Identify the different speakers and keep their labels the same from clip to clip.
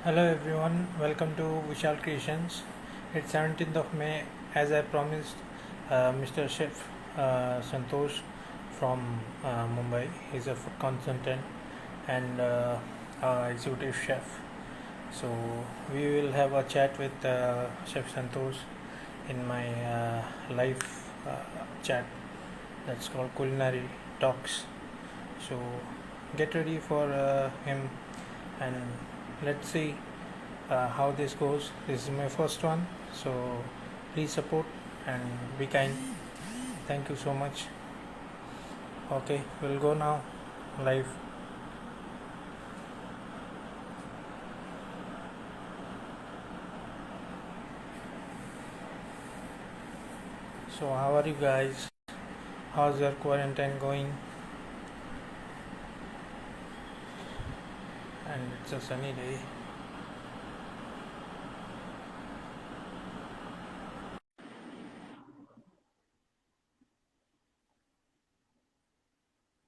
Speaker 1: Hello everyone, welcome to Vishal Creations. It's 17th of May. As I promised, Mr. Chef Santosh from Mumbai. He's a food consultant and executive chef. So we will have a chat with Chef Santosh in my live chat. That's called Culinary Talks. So get ready for him and let's see how this goes. This is my first one, so please support and be kind. Thank you so much. Okay, we'll go now live. So, how are you guys? How's your quarantine going? And it's a sunny day.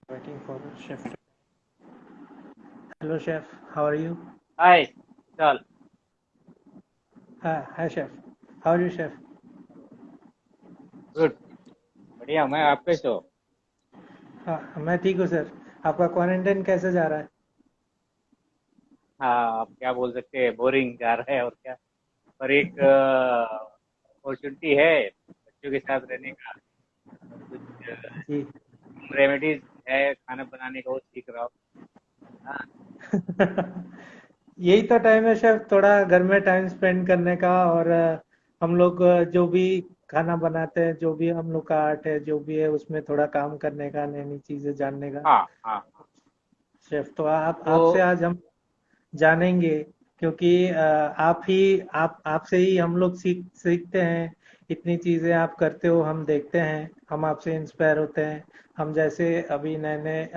Speaker 1: Waiting for chef. Hello, chef. How are you?
Speaker 2: हाय चल
Speaker 1: Hi, chef. How are you, chef?
Speaker 2: Good बढ़िया मैं आप कैसे हो।
Speaker 1: हाँ, मैं ठीक हूँ सर। आपका क्वारंटाइन कैसे जा रहा है?
Speaker 2: हाँ आप क्या बोल सकते हैं, बोरिंग जा रहा है और क्या। पर एक अपॉर्चुनिटी है बच्चों के साथ रहने का और कुछ
Speaker 1: जी।
Speaker 2: रेमेडीज है खाना बनाने का, वो सीख रहा हूँ। हाँ
Speaker 1: यही तो टाइम है शेफ, थोड़ा घर में टाइम स्पेंड करने का। और हम लोग जो भी खाना बनाते हैं, जो भी हम लोग का आर्ट है, जो भी है उसमें थोड़ा काम करने का, नई नई चीजें जानने का।
Speaker 2: हाँ हाँ हाँ।
Speaker 1: शेफ तो आप
Speaker 2: तो
Speaker 1: आपसे आज हम जानेंगे, क्योंकि आप ही आप आपसे ही हम लोग सीखते हैं। इतनी चीजें आप करते हो, हम देखते हैं, हम आपसे इंस्पायर होते हैं। हम जैसे अभी नए नए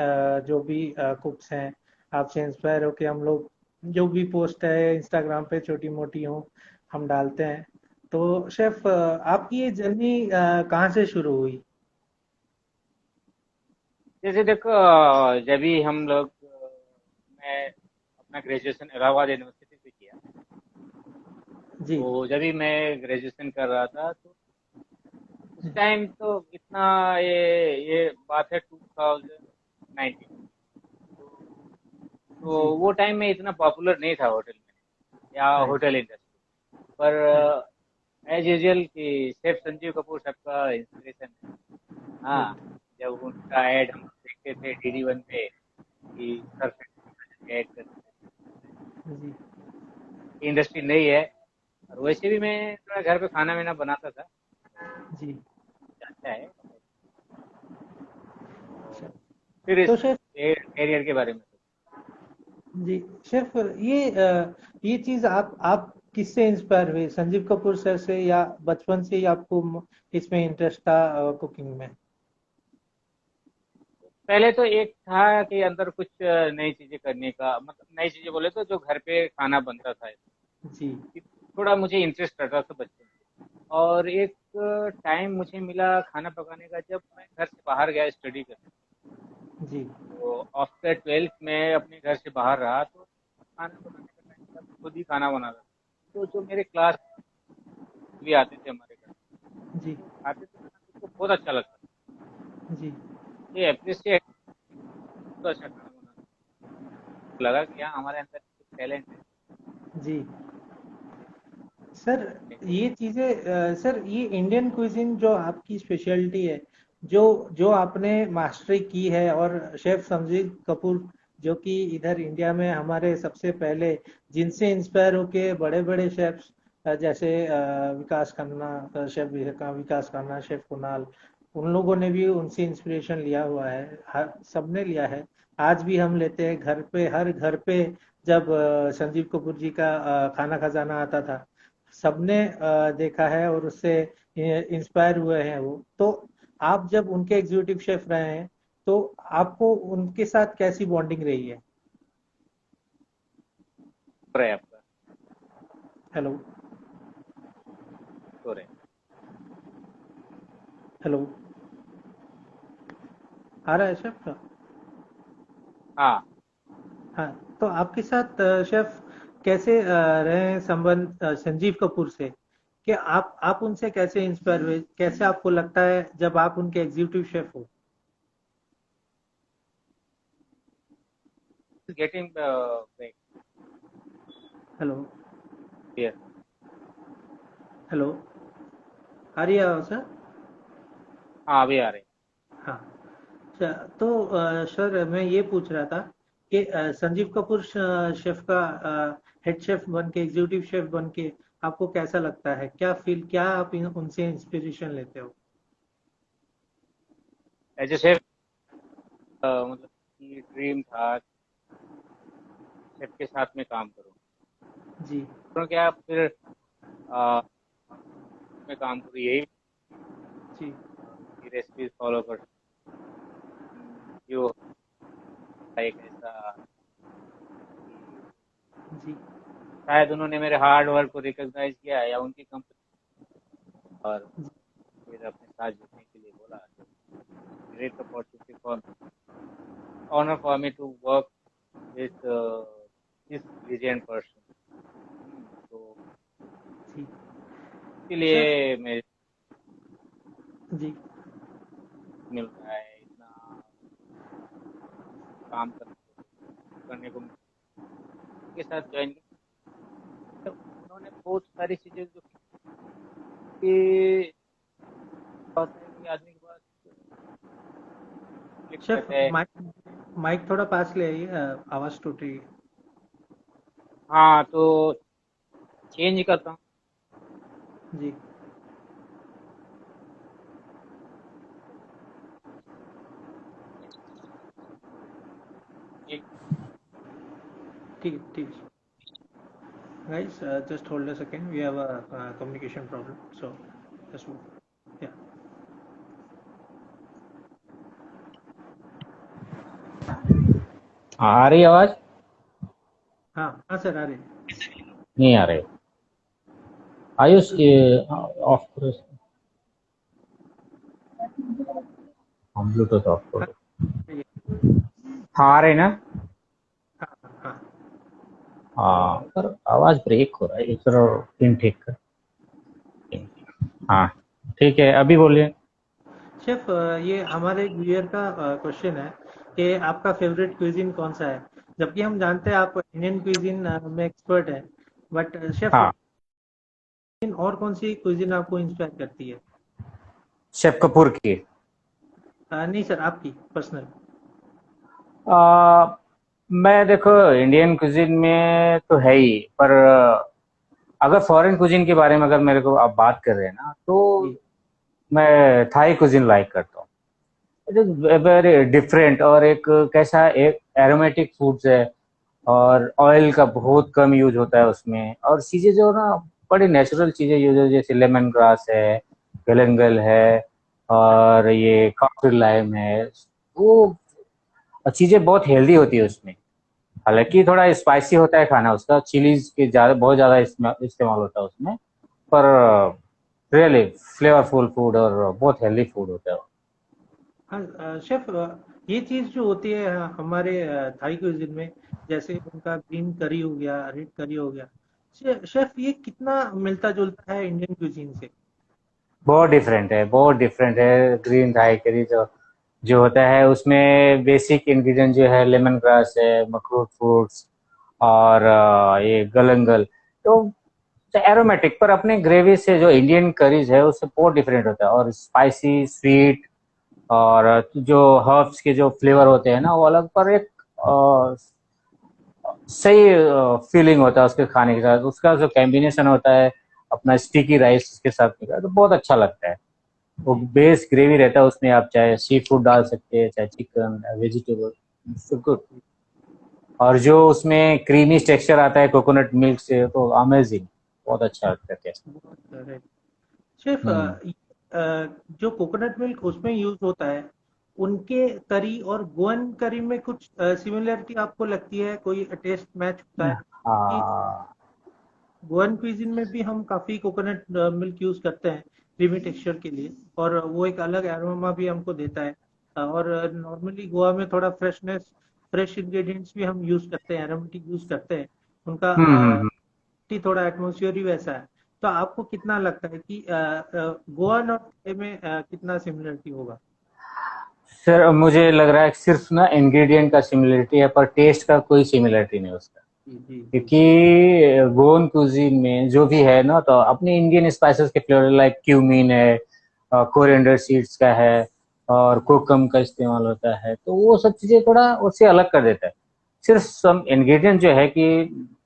Speaker 1: जो भी कुक्स हैं, आपसे इंस्पायर होके हम लोग जो भी पोस्ट है इंस्टाग्राम पे छोटी मोटी हो, हम डालते हैं। तो शेफ, आपकी ये जर्नी कहाँ से शुरू हुई?
Speaker 2: जैसे देखो, जब भी हम लोग मैं अपना ग्रेजुएशन इलाहाबाद यूनिवर्सिटी से किया।
Speaker 1: जी।
Speaker 2: तो जब भी मैं ग्रेजुएशन कर रहा था तो उस टाइम तो इतना ये बात है 2019। तो,
Speaker 1: जी।
Speaker 2: तो वो टाइम में इतना पॉपुलर नहीं था होटल में या
Speaker 1: राइट।
Speaker 2: Hotel industry. पर
Speaker 1: राइट।
Speaker 2: एज यूजुअल कि शेफ संजीव कपूर साहब का इंस्पिरेशन है। हाँ,
Speaker 1: गुड।
Speaker 2: जब उनका ऐड हम देखते थे DD1 पे कि परफेक्ट ऐड करते
Speaker 1: जी।
Speaker 2: थे, इंडस्ट्री नहीं है। और वैसे भी मैं थोड़ा घर पे खाना वाना बनाता था,
Speaker 1: जी।
Speaker 2: अच्छा है। तो फिर
Speaker 1: तो
Speaker 2: इस
Speaker 1: शेफ,
Speaker 2: कैरियर के बारे में
Speaker 1: जी शेफ, ये चीज आप किससे इंस्पायर हुए? संजीव कपूर सर से, या बचपन से ही आपको इसमें इंटरेस्ट था कुकिंग में?
Speaker 2: पहले तो एक था कि अंदर कुछ नई चीजें करने का, मतलब नई चीजें बोले तो जो घर पे खाना बनता था,
Speaker 1: जी।
Speaker 2: कि थोड़ा मुझे इंटरेस्ट रहता था बचपन से। और एक टाइम मुझे मिला खाना पकाने का जब मैं घर से बाहर गया स्टडी करने।
Speaker 1: जी।
Speaker 2: तो आफ्टर 12th में अपने घर से बाहर रहा, तो खाना बनाने का टाइम था, मैं खुद ही खाना बना रहा था। तो जो मेरे क्लास भी आते थे हमारे घर,
Speaker 1: जी।
Speaker 2: तो खाते थे खाना तो उनको बहुत अच्छा लगता था।
Speaker 1: जी।
Speaker 2: ये अप्रिशिएट, तो अच्छा खाना बनाना लगा कि हाँ हमारे अंदर कुछ टैलेंट है।
Speaker 1: जी। सर, ये चीजें सर, ये इंडियन क्विजिन जो आपकी स्पेशलिटी है, जो जो आपने मास्टरी की है, और शेफ संजीव कपूर जो कि इधर इंडिया में हमारे सबसे पहले, जिनसे इंस्पायर होके बड़े बड़े शेफ्स जैसे विकास खन्ना, शेफ विकास खन्ना, शेफ कुणाल, उन लोगों ने भी उनसे इंस्पिरेशन लिया हुआ है। हर सबने लिया है। आज भी हम लेते हैं घर पे, हर घर पे। जब संजीव कपूर जी का खाना खजाना आता था, सबने देखा है और उससे इंस्पायर हुए हैं वो तो। आप जब उनके एग्जीक्यूटिव शेफ रहे हैं, तो आपको उनके साथ कैसी बॉन्डिंग रही है?
Speaker 2: हो रहा है आपका,
Speaker 1: हेलो।
Speaker 2: हो रहा है।
Speaker 1: हेलो। आ रहा है शेफ का?
Speaker 2: हाँ
Speaker 1: हाँ। तो आपके साथ शेफ कैसे रहे हैं संबंध संजीव कपूर से, कि आप उनसे कैसे इंस्पायर हुए, कैसे आपको लगता है जब आप उनके एग्जीक्यूटिव शेफ हो?
Speaker 2: Getting
Speaker 1: hello.
Speaker 2: क्लियर।
Speaker 1: हेलो। आ रही है आवाज़ सर?
Speaker 2: हाँ, अभी आ रही।
Speaker 1: हाँ। अच्छा, तो सर मैं ये पूछ रहा था कि संजीव कपूर शेफ का हेड शेफ बन के, एग्जीक्यूटिव शेफ बन के आपको कैसा लगता है? क्या फील, क्या आप उनसे इंस्पिरेशन लेते हो?
Speaker 2: एज ए शेफ, मतलब कि ड्रीम था शेफ के साथ में काम करूँ।
Speaker 1: जी।
Speaker 2: तो क्या फिर मैं काम करूँ यही
Speaker 1: जी।
Speaker 2: की रेसिपीज फॉलो कर जो एक ऐसा कि
Speaker 1: जी।
Speaker 2: शायद उन्होंने मेरे हार्ड वर्क को रिकॉग्नाइज किया या उनकी कंपनी और फिर अपने साथ जुड़ने के लिए बोला। तो great opportunity for honour for me to work with this legend person. तो
Speaker 1: जी। शेफ।
Speaker 2: इसीलिए मैं
Speaker 1: जी।
Speaker 2: मिल रहा है इतना काम करने को के साथ ज्वाइन किया। उन्होंने बहुत सारी चीजें जो कि होता है कि आदमी के पास
Speaker 1: शेफ,
Speaker 2: लिमिटेड है।
Speaker 1: माइक माइक थोड़ा पास ले आइए, आवाज टूट रही है।
Speaker 2: हाँ, तो चेंज करता हूँ।
Speaker 1: जी।
Speaker 2: एक
Speaker 1: ठीक है, ठीक है। Guys, just hold a second. We have a communication problem, so just move. Yeah.
Speaker 2: आ रही आवाज?
Speaker 1: हाँ हाँ सर, आ रही है।
Speaker 2: नहीं आ रही। आयुष ये ऑफ करो। हम ब्लूटूथ ऑफ
Speaker 1: हाँ,
Speaker 2: करो।
Speaker 1: ये-
Speaker 2: हाँ, आ रही ना?
Speaker 1: हाँ हाँ।
Speaker 2: हाँ, पर आवाज ब्रेक हो रहा है, एक पिन ठीक कर। हाँ, ठीक है, अभी बोलिए।
Speaker 1: शेफ, ये हमारे एक व्यूअर का क्वेश्चन है कि आपका फेवरेट क्विजिन कौन सा है? जबकि हम जानते हैं आप इंडियन क्विजिन में एक्सपर्ट है, बट शेफ,
Speaker 2: हाँ,
Speaker 1: और कौन सी क्विजिन आपको इंस्पायर करती है?
Speaker 2: शेफ कपूर की।
Speaker 1: नहीं सर, आपकी पर्सनल।
Speaker 2: आ, मैं देखो इंडियन कुजिन में तो है ही, पर अगर फॉरेन कुजिन के बारे में अगर मेरे को आप बात कर रहे हैं ना, तो
Speaker 1: जी।
Speaker 2: मैं थाई कुजिन लाइक करता हूँ। इट इज वेरी डिफरेंट और एक कैसा एक एरोमेटिक फूड्स है और ऑयल का बहुत कम यूज होता है उसमें, और चीजें जो ना बड़ी नेचुरल चीजें यूज है, जैसे लेमन ग्रास है, गलंगल है, और ये काफिर लाइम है। वो चीजें बहुत हेल्दी होती है उसमें। हालांकि थोड़ा स्पाइसी होता है खाना उसका, चिलीज के ज्यादा बहुत ज्यादा इस्तेमाल होता है उसमें, पर रियली फ्लेवरफुल फूड और बहुत हेल्दी फूड होता है।
Speaker 1: हाँ शेफ, ये चीज जो होती है हमारे थाई क्विजिन में, जैसे उनका ग्रीन करी हो गया, रेड करी हो गया, शेफ ये कितना मिलता जुलता है इंडियन क्विजीन से?
Speaker 2: बहुत डिफरेंट है, बहुत डिफरेंट है। ग्रीन थाई करी जो जो होता है उसमें बेसिक इंग्रेडिएंट जो है लेमन ग्रास है, मखरूट फ्रूट्स, और ये गलंगल। तो एरोमेटिक पर अपने ग्रेवी से जो इंडियन करीज है उससे बहुत डिफरेंट होता है, और स्पाइसी स्वीट, और जो हर्ब्स के जो फ्लेवर होते हैं ना वो अलग, पर एक सही फीलिंग होता है उसके खाने के साथ। उसका जो कॉम्बिनेशन होता है अपना स्टिकी राइस के साथ में, तो बहुत अच्छा लगता है। वो
Speaker 1: जी।
Speaker 2: बेस ग्रेवी रहता है उसमें, आप चाहे सी फूड डाल सकते हैं, चाहे चिकन वेजिटेबल, गुड। और जो उसमें क्रीमी टेक्सचर आता है कोकोनट मिल्क से, तो अमेजिंग, बहुत अच्छा लगता है टेस्ट।
Speaker 1: बहुत शेफ,
Speaker 2: हम्म।
Speaker 1: जो कोकोनट मिल्क उसमें यूज होता है, उनके करी और गोअन करी में कुछ सिमिलरिटी आपको लगती है? कोई टेस्ट मैच होता है कि
Speaker 2: हाँ,
Speaker 1: गोअन क्विजिन में भी हम काफी कोकोनट मिल्क यूज करते हैं क्रीमी टेक्सचर के लिए, और वो एक अलग एरोमा भी हमको देता है। और नॉर्मली गोवा में थोड़ा फ्रेशनेस, फ्रेश इंग्रेडिएंट्स भी हम यूज करते हैं, एरोमेटिक यूज करते हैं। उनका
Speaker 2: हम्म।
Speaker 1: थोड़ा एटमोसफियर ही वैसा है। तो आपको कितना लगता है कि गोवा और थाई में कितना सिमिलरिटी होगा?
Speaker 2: सर मुझे लग रहा है कि सिर्फ ना इंग्रेडिएंट का सिमिलरिटी है, पर टेस्ट का कोई सिमिलरिटी नहीं उसका।
Speaker 1: जी जी जी।
Speaker 2: क्योंकि गोवन कुजीन में जो भी है ना, तो अपने इंडियन स्पाइसेस के फ्लेवर लाइक क्यूमीन है, कोरिएंडर सीड्स का है, और
Speaker 1: जी
Speaker 2: कोकम का इस्तेमाल होता है, तो वो सब चीजें थोड़ा उससे अलग कर देता है। सिर्फ सम इंग्रेडिएंट जो है कि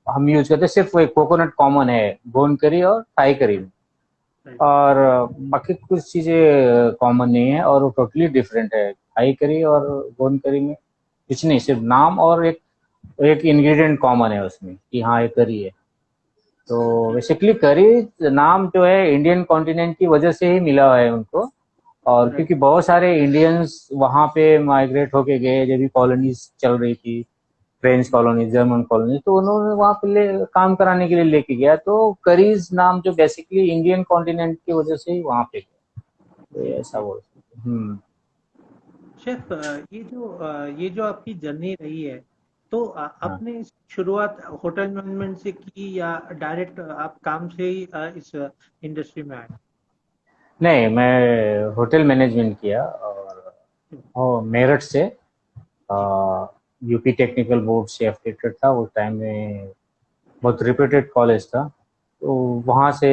Speaker 2: हम यूज करते हैं, सिर्फ वो कोकोनट कॉमन है गोवन करी और थाई करी में।
Speaker 1: राइट।
Speaker 2: और बाकी कुछ चीजें कॉमन नहीं है, और वो टोटली डिफरेंट है थाई करी और गोवन करी में। कुछ नहीं, सिर्फ नाम और एक एक इंग्रेडिएंट कॉमन है उसमें कि हाँ ये करी है। तो
Speaker 1: जी
Speaker 2: बेसिकली करी नाम जो है इंडियन कॉन्टिनेंट की वजह से ही मिला है उनको। और
Speaker 1: राइट।
Speaker 2: क्योंकि बहुत सारे इंडियंस वहां पे माइग्रेट होके गए जब भी कॉलोनीज चल रही थी, फ्रेंच कॉलोनी, जर्मन कॉलोनी, तो उन्होंने वहां पे काम कराने के लिए लेके गया, तो करीज नाम जो बेसिकली इंडियन कॉन्टिनेंट की वजह से ही वहां पे गया। तो
Speaker 1: जी
Speaker 2: ये ऐसा
Speaker 1: जी।
Speaker 2: बोल सकते हैं। हम्म।
Speaker 1: शेफ, ये जो आपकी जर्नी रही है, तो
Speaker 2: हाँ।
Speaker 1: आपने शुरुआत होटल मैनेजमेंट से की या डायरेक्ट आप काम से ही इस इंडस्ट्री में आए?
Speaker 2: नहीं, मैं होटल मैनेजमेंट किया, और मेरठ से
Speaker 1: जी
Speaker 2: यूपी टेक्निकल बोर्ड से एफिलिएटेड था उस टाइम में। बहुत रिप्यूटेड कॉलेज था। तो वहाँ से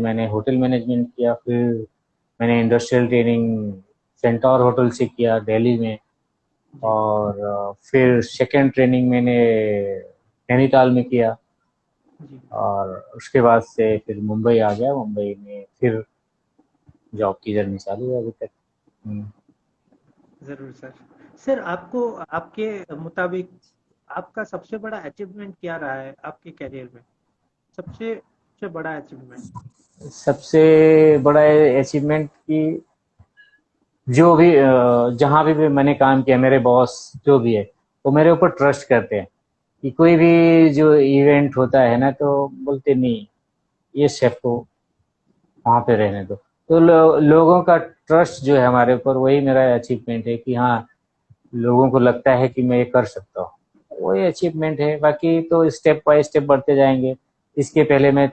Speaker 2: मैंने होटल मैनेजमेंट किया। फिर मैंने इंडस्ट्रियल ट्रेनिंग सेंटोर होटल से किया दिल्ली में।
Speaker 1: जी
Speaker 2: और फिर सेकेंड ट्रेनिंग मैंने नैनीताल में किया।
Speaker 1: जी।
Speaker 2: और उसके बाद से फिर मुंबई आ गया। मुंबई में फिर जॉब की जर्नी चालू है अभी तक। हम्म।
Speaker 1: जरूर सर। सर, आपको आपके मुताबिक आपका सबसे बड़ा अचीवमेंट क्या रहा है आपके करियर में? सबसे बड़ा अचीवमेंट।
Speaker 2: सबसे बड़ा अचीवमेंट की जो भी जहाँ भी मैंने काम किया, मेरे बॉस जो भी है वो मेरे ऊपर ट्रस्ट करते हैं कि कोई भी जो इवेंट होता है ना, तो बोलते नहीं, ये शेफ को वहाँ पे रहने दो। तो लोगों का ट्रस्ट जो है हमारे ऊपर, वही मेरा अचीवमेंट है कि हाँ, लोगों को लगता है कि मैं ये कर सकता हूँ। वही अचीवमेंट है। बाकी तो स्टेप बाय स्टेप बढ़ते जाएंगे। इसके पहले मैं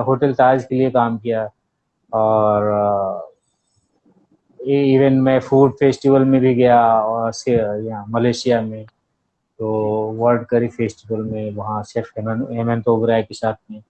Speaker 2: होटल ताज के लिए काम किया। और इवन मैं फूड फेस्टिवल में भी गया, और से यहाँ मलेशिया में, तो
Speaker 1: जी
Speaker 2: वर्ल्ड करी फेस्टिवल में वहाँ शेफ हेमंत ओबराय के साथ में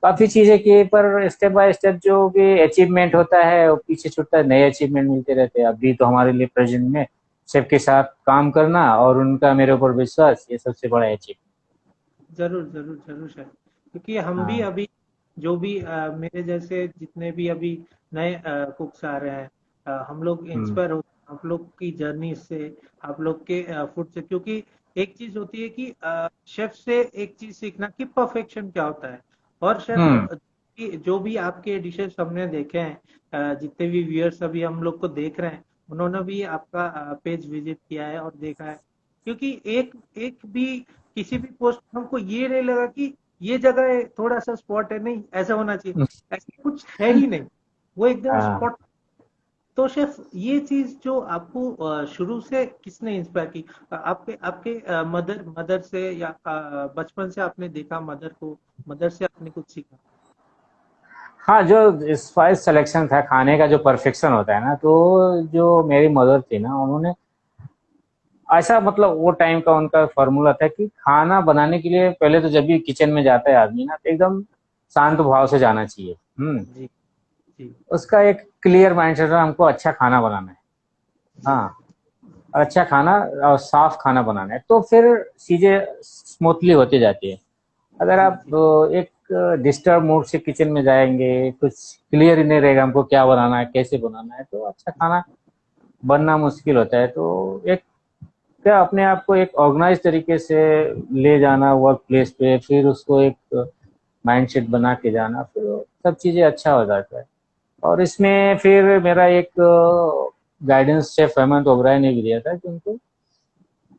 Speaker 2: काफी चीजें की। पर स्टेप बाय स्टेप जो भी अचीवमेंट होता है वो पीछे छूटता है, नए अचीवमेंट मिलते रहते हैं। अभी तो हमारे लिए प्रेजेंट में शेफ के साथ काम करना और उनका मेरे ऊपर विश्वास, ये सबसे बड़ा अचीवमेंट।
Speaker 1: जरूर जरूर जरूर सर। क्योंकि हम भी
Speaker 2: हाँ।
Speaker 1: अभी जो भी मेरे जैसे जितने भी अभी नए कुक्स आ रहे हैं, हम लोग
Speaker 2: हम्म।
Speaker 1: इंस्पायर होते हैं आप लोग की जर्नी से, आप लोग के फूड से। क्योंकि एक चीज होती है कि शेफ से एक चीज सीखना कि परफेक्शन क्या होता है। और शेफ,
Speaker 2: हम्म।
Speaker 1: जो भी आपके डिशेस हमने देखे हैं, जितने भी व्यूअर्स अभी हम लोग को देख रहे हैं, उन्होंने भी आपका पेज विजिट किया है और देखा है। क्योंकि एक एक भी किसी भी पोस्ट में हमको ये नहीं लगा कि ये जगह है, थोड़ा सा स्पॉट है, नहीं ऐसा होना चाहिए, ऐसा कुछ है ही नहीं। वो एकदम
Speaker 2: हाँ।
Speaker 1: स्पॉट। तो शेफ, ये चीज जो आपको शुरू से किसने इंस्पायर की? आपके आपके मदर मदर से, या बचपन से आपने देखा मदर को, मदर से आपने कुछ सीखा?
Speaker 2: हाँ, जो स्पाइस सिलेक्शन था, खाने का जो परफेक्शन होता है ना, तो जो मेरी मदर थी ना, उन्होंने ऐसा मतलब वो टाइम का उनका फॉर्मूला था कि खाना बनाने के लिए पहले तो जब भी किचन में जाता है आदमी ना, तो एकदम शांत भाव से जाना चाहिए।
Speaker 1: जी जी
Speaker 2: उसका एक क्लियर माइंडसेट है, हमको अच्छा खाना बनाना है।
Speaker 1: जी
Speaker 2: हाँ, अच्छा खाना और साफ खाना बनाना है, तो फिर चीजें स्मूथली होती जाती है। अगर
Speaker 1: जी
Speaker 2: आप
Speaker 1: जी।
Speaker 2: एक डिस्टर्ब मूड से किचन में जाएंगे, कुछ क्लियर ही नहीं रहेगा हमको क्या बनाना है, कैसे बनाना है, तो अच्छा खाना बनना मुश्किल होता है। तो एक क्या, अपने आप को एक ऑर्गेनाइज तरीके से ले जाना वर्क प्लेस पे, फिर उसको एक माइंडसेट बना के जाना, फिर सब चीजें अच्छा हो जाता है। और इसमें फिर मेरा एक गाइडेंस शेफ हेमंत ओबराय ने भी दिया था कि उनको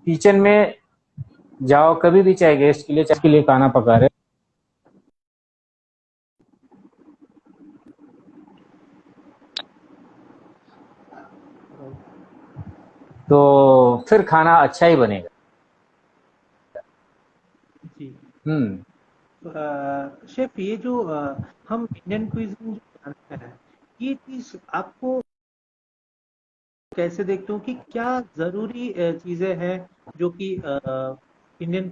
Speaker 2: किचन में जाओ कभी भी, चाहे गेस्ट के लिए चाहे के लिए खाना पका रहे, तो फिर खाना अच्छा ही बनेगा।
Speaker 1: जी।
Speaker 2: हम्म।
Speaker 1: शेफ, ये जो हम इंडियन क्विजीन जो जानते हैं, ये चीज आपको कैसे देखते हो कि क्या जरूरी चीजें हैं जो कि इंडियन,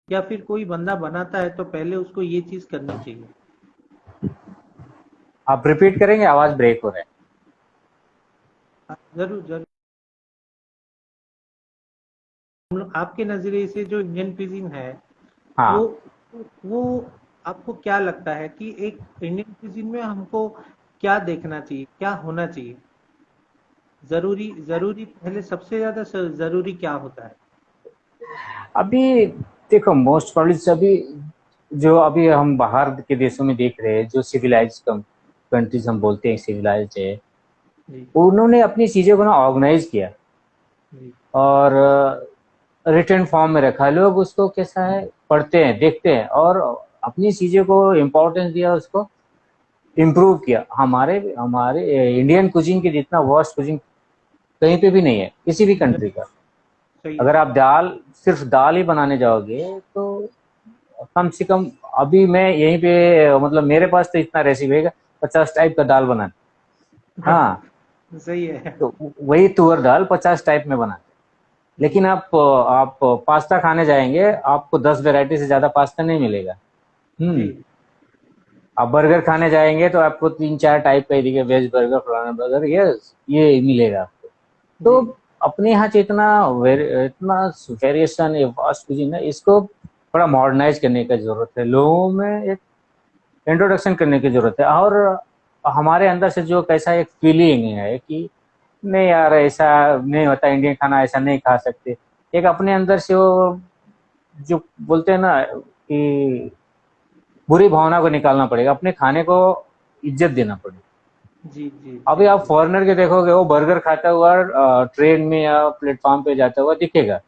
Speaker 1: या फिर कोई बंदा बनाता है तो पहले उसको ये चीज करनी चाहिए?
Speaker 2: आप रिपीट करेंगे, आवाज ब्रेक हो रहा है।
Speaker 1: हाँ, जरूर जरूर। आपके नजरिए से जो इंडियन क्विजीन है, वो
Speaker 2: हाँ।
Speaker 1: वो आपको क्या लगता है कि एक इंडियन क्विजीन में हमको क्या देखना चाहिए, क्या होना चाहिए? जरूरी जरूरी पहले सबसे ज्यादा जरूरी क्या होता है?
Speaker 2: अभी देखो, मोस्ट प्रॉब्लम अभी जो अभी हम बाहर के देशों में देख रहे हैं, जो सिविलाइज कंट्रीज हम बोलते हैं सिविलाइज है,
Speaker 1: जी
Speaker 2: उन्होंने अपनी चीजों को ना ऑर्गेनाइज किया
Speaker 1: जी
Speaker 2: और रिटर्न फॉर्म में रखा। लोग उसको कैसा है पढ़ते हैं, देखते हैं और अपनी चीजों को इम्पोर्टेंस दिया, उसको इम्प्रूव किया। हमारे हमारे इंडियन कुजिन के जितना वर्स्ट कुजिन कहीं पे भी नहीं है, किसी भी कंट्री का।
Speaker 1: सही है।
Speaker 2: अगर आप दाल, सिर्फ दाल ही बनाने जाओगे तो कम से कम, अभी मैं यहीं पे मतलब मेरे पास तो इतना रेसिपी है 50 टाइप का दाल बनाते। हाँ,
Speaker 1: सही है।
Speaker 2: तो वही तुअर दाल 50 टाइप में बनाते।
Speaker 1: जी
Speaker 2: लेकिन आप पास्ता खाने जाएंगे, आपको 10 वैरायटी से ज्यादा पास्ता नहीं मिलेगा।
Speaker 1: जी
Speaker 2: आप बर्गर खाने जाएंगे तो आपको 3-4 टाइप का ही दिखेगा, वेज बर्गर, फलाना बर्गर, ये मिलेगा आपको।
Speaker 1: जी
Speaker 2: तो अपने यहाँ से इतना वेरिएशन, ये फास्ट कुजिन है, इसको थोड़ा मॉडर्नाइज करने की जरूरत है, लोगों में एक इंट्रोडक्शन करने की जरूरत है। और हमारे अंदर से जो कैसा एक फीलिंग है कि नहीं यार, ऐसा नहीं होता, इंडियन खाना ऐसा नहीं खा सकते, एक अपने अंदर से वो जो बोलते हैं ना कि बुरी भावना को निकालना पड़ेगा, अपने खाने को इज्जत देना पड़ेगा।
Speaker 1: जी जी जी
Speaker 2: अभी आप
Speaker 1: जी।
Speaker 2: फॉरेनर के देखोगे, वो बर्गर खाता हुआ ट्रेन में या प्लेटफॉर्म पे जाता हुआ दिखेगा,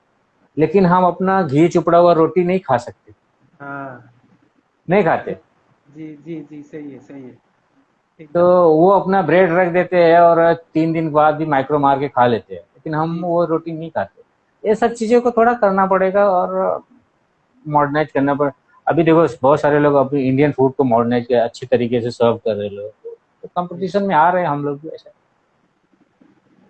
Speaker 2: लेकिन हम अपना घी चुपड़ा हुआ रोटी नहीं खा सकते,
Speaker 1: हाँ।
Speaker 2: नहीं खाते।
Speaker 1: जी जी जी, सही है सही है।
Speaker 2: तो
Speaker 1: एकदम।
Speaker 2: वो अपना ब्रेड रख देते हैं और 3 दिन बाद भी माइक्रो मार के खा लेते हैं, लेकिन हम
Speaker 1: जी
Speaker 2: वो रोटी नहीं खाते। ये सब चीजों को थोड़ा करना पड़ेगा और मॉडर्नाइज करना पड़े। अभी देखो, बहुत सारे लोग अभी इंडियन फूड को मॉडर्नाइज कर अच्छी तरीके से सर्व कर रहे लोग, तो
Speaker 1: जी,
Speaker 2: कंपटीशन में आ रहे हैं हम लोग भी ऐसा।